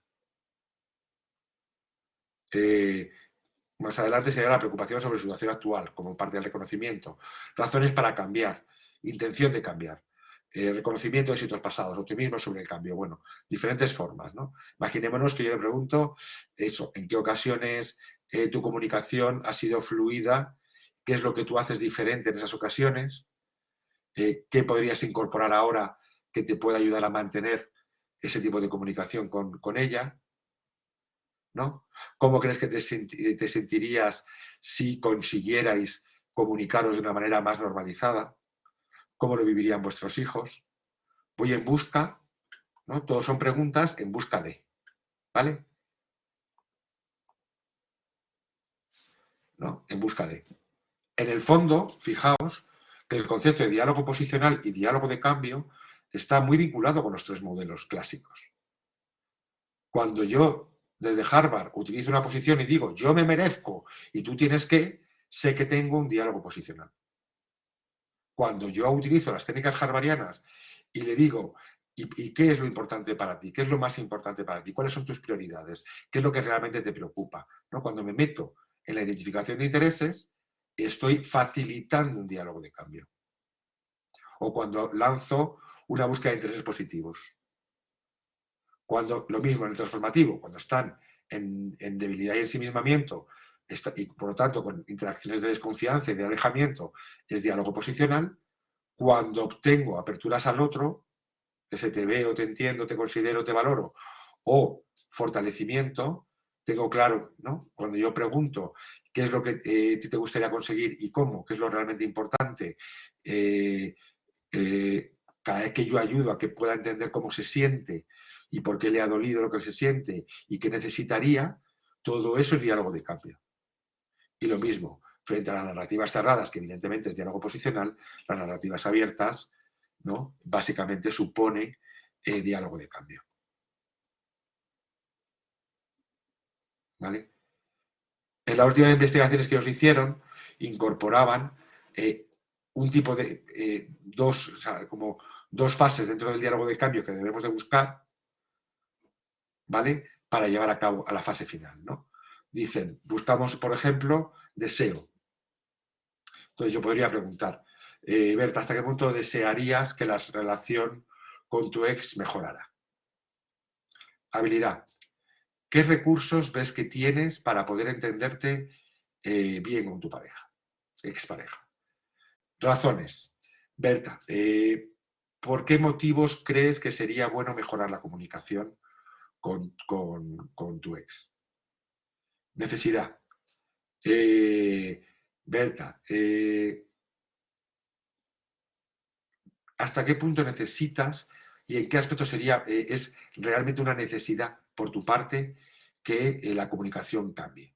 Más adelante sería la preocupación sobre su situación actual, como parte del reconocimiento. Razones para cambiar, intención de cambiar, reconocimiento de éxitos pasados, optimismo sobre el cambio. Bueno, diferentes formas, ¿no? Imaginémonos que yo le pregunto eso, ¿en qué ocasiones tu comunicación ha sido fluida? ¿Qué es lo que tú haces diferente en esas ocasiones? ¿Qué podrías incorporar ahora que te pueda ayudar a mantener ese tipo de comunicación con ella? ¿No? ¿Cómo crees que te sentirías si consiguierais comunicaros de una manera más normalizada? ¿Cómo lo vivirían vuestros hijos? Voy en busca, ¿no? Todos son preguntas en busca de, ¿vale? ¿No? En busca de. En el fondo, fijaos que el concepto de diálogo posicional y diálogo de cambio está muy vinculado con los tres modelos clásicos. Cuando yo desde Harvard utilizo una posición y digo yo me merezco y tú tienes que, sé que tengo un diálogo posicional. Cuando yo utilizo las técnicas harvarianas y le digo, ¿y qué es lo importante para ti? ¿Qué es lo más importante para ti? ¿Cuáles son tus prioridades? ¿Qué es lo que realmente te preocupa? ¿No? Cuando me meto en la identificación de intereses, estoy facilitando un diálogo de cambio. O cuando lanzo una búsqueda de intereses positivos. Lo mismo en el transformativo, cuando están en debilidad y ensimismamiento, y por lo tanto con interacciones de desconfianza y de alejamiento, es diálogo posicional. Cuando obtengo aperturas al otro, ese te veo, te entiendo, te considero, te valoro, o fortalecimiento, tengo claro, ¿no? Cuando yo pregunto qué es lo que te gustaría conseguir y cómo, qué es lo realmente importante, cada vez que yo ayudo a que pueda entender cómo se siente y por qué le ha dolido lo que se siente y qué necesitaría, todo eso es diálogo de cambio. Y lo mismo, frente a las narrativas cerradas, que evidentemente es diálogo posicional, las narrativas abiertas, ¿no? Básicamente supone diálogo de cambio. ¿Vale? En las últimas investigaciones que os hicieron, incorporaban un tipo de como dos fases dentro del diálogo de cambio que debemos de buscar, ¿vale? Para llevar a cabo a la fase final, ¿no? Dicen, buscamos, por ejemplo, deseo. Entonces yo podría preguntar, Berta, ¿hasta qué punto desearías que la relación con tu ex mejorara? Habilidad. ¿Qué recursos ves que tienes para poder entenderte bien con tu pareja, expareja? Razones. Berta, ¿por qué motivos crees que sería bueno mejorar la comunicación con tu ex? Necesidad. Berta, ¿hasta qué punto necesitas y en qué aspecto es realmente una necesidad por tu parte que la comunicación cambie?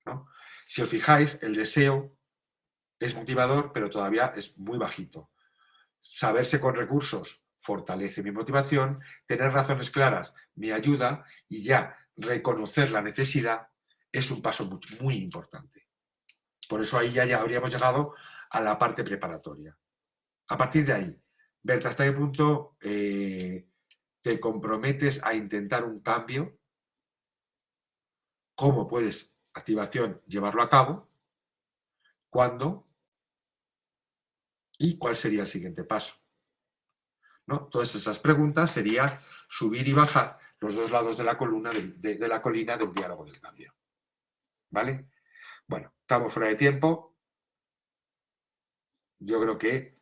¿No? Si os fijáis, el deseo es motivador, pero todavía es muy bajito. Saberse con recursos fortalece mi motivación, tener razones claras me ayuda y ya reconocer la necesidad es un paso muy, muy importante. Por eso ahí ya habríamos llegado a la parte preparatoria. A partir de ahí, Berta, ¿hasta qué punto te comprometes a intentar un cambio? ¿Cómo puedes, activación, llevarlo a cabo? ¿Cuándo? ¿Y cuál sería el siguiente paso? ¿No? Todas esas preguntas sería subir y bajar los dos lados de la columna de la colina del diálogo del cambio. ¿Vale? Bueno, estamos fuera de tiempo. Yo creo que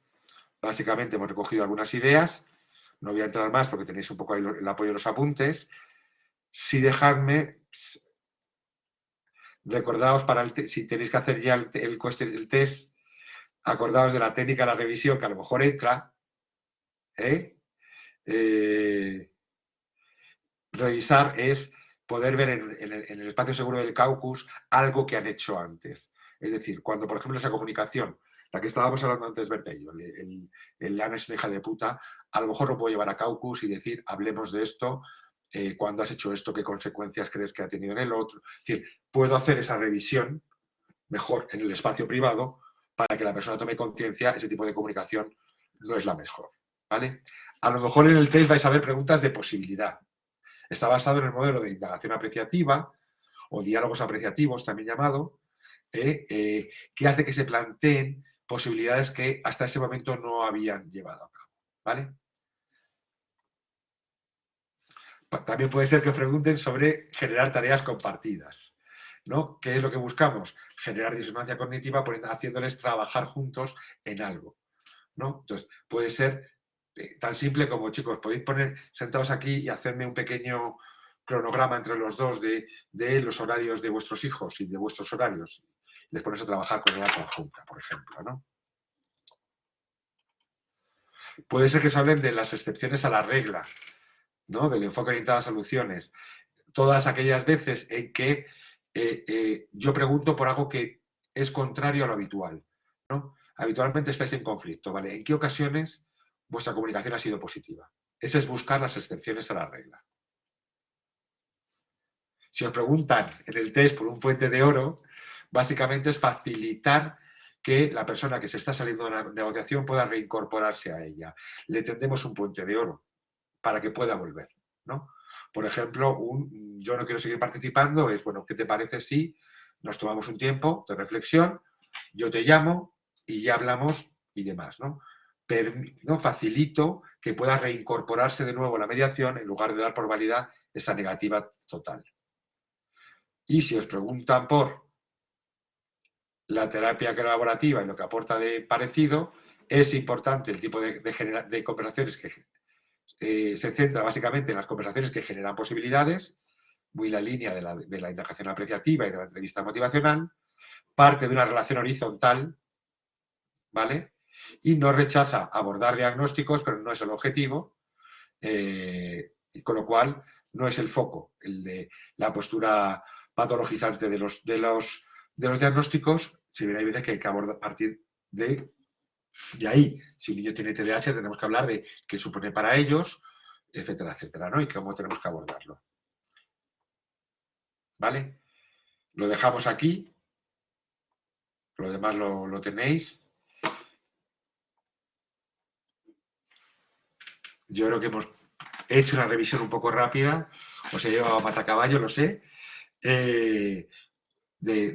básicamente hemos recogido algunas ideas. No voy a entrar más porque tenéis un poco ahí el apoyo de los apuntes. Si dejadme, recordaos si tenéis que hacer ya el test, acordaos de la técnica de la revisión que a lo mejor entra. Revisar es poder ver en el espacio seguro del caucus algo que han hecho antes. Es decir, cuando, por ejemplo, esa comunicación, la que estábamos hablando antes, Berta y yo, el Ana es una hija de puta, a lo mejor lo puedo llevar a caucus y decir, hablemos de esto, cuando has hecho esto, qué consecuencias crees que ha tenido en el otro. Es decir, puedo hacer esa revisión mejor en el espacio privado para que la persona tome conciencia, ese tipo de comunicación no es la mejor. ¿Vale? A lo mejor en el test vais a ver preguntas de posibilidad. Está basado en el modelo de indagación apreciativa o diálogos apreciativos, también llamado, que hace que se planteen posibilidades que hasta ese momento no habían llevado a cabo. ¿Vale? También puede ser que os pregunten sobre generar tareas compartidas. ¿No? ¿Qué es lo que buscamos? Generar disonancia cognitiva haciéndoles trabajar juntos en algo. ¿No? Entonces, puede ser tan simple como, chicos, podéis poner sentados aquí y hacerme un pequeño cronograma entre los dos de los horarios de vuestros hijos y de vuestros horarios. Les pones a trabajar con una conjunta, por ejemplo, ¿no? Puede ser que se hablen de las excepciones a la regla, ¿no? Del enfoque orientado a soluciones. Todas aquellas veces en que yo pregunto por algo que es contrario a lo habitual, ¿no? Habitualmente estáis en conflicto, ¿vale? ¿En qué ocasiones vuestra comunicación ha sido positiva? Ese es buscar las excepciones a la regla. Si os preguntan en el test por un puente de oro, básicamente es facilitar que la persona que se está saliendo de la negociación pueda reincorporarse a ella. Le tendemos un puente de oro para que pueda volver, ¿no? Por ejemplo, yo no quiero seguir participando, es, bueno, ¿qué te parece si nos tomamos un tiempo de reflexión, yo te llamo y ya hablamos y demás, ¿no? no facilito que pueda reincorporarse de nuevo la mediación en lugar de dar por válida esa negativa total. Y si os preguntan por la terapia colaborativa y lo que aporta de parecido, es importante el tipo de conversaciones que se centra básicamente en las conversaciones que generan posibilidades, muy la línea de la indagación apreciativa y de la entrevista motivacional, parte de una relación horizontal, ¿vale? Y no rechaza abordar diagnósticos, pero no es el objetivo, y con lo cual no es el foco, el de la postura patologizante de los diagnósticos, si bien hay veces que hay que abordar a partir de ahí. Si un niño tiene TDAH, tenemos que hablar de qué supone para ellos, etcétera, etcétera, ¿no? Y cómo tenemos que abordarlo. ¿Vale? Lo dejamos aquí. Lo demás lo tenéis. Yo creo que hemos hecho una revisión un poco rápida. Os he llevado a matacaballo, lo sé. De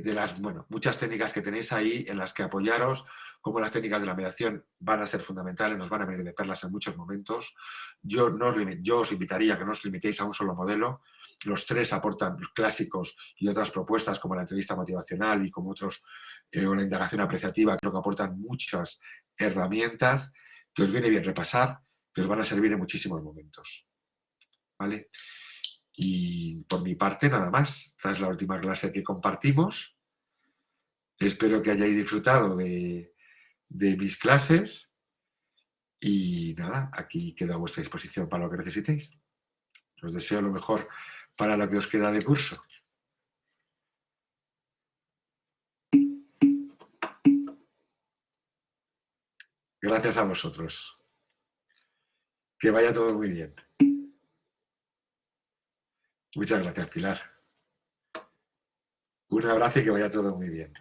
las, bueno, muchas técnicas que tenéis ahí en las que apoyaros, como las técnicas de la mediación van a ser fundamentales, nos van a venir de perlas en muchos momentos. Yo os invitaría a que no os limitéis a un solo modelo. Los tres aportan los clásicos y otras propuestas como la entrevista motivacional y como otros, o la indagación apreciativa, creo que aportan muchas herramientas que os viene bien repasar, que os van a servir en muchísimos momentos. ¿Vale? Y por mi parte, nada más. Esta es la última clase que compartimos. Espero que hayáis disfrutado de mis clases. Y nada, aquí quedo a vuestra disposición para lo que necesitéis. Os deseo lo mejor para lo que os queda de curso. Gracias a vosotros. Que vaya todo muy bien. Muchas gracias, Pilar. Un abrazo y que vaya todo muy bien.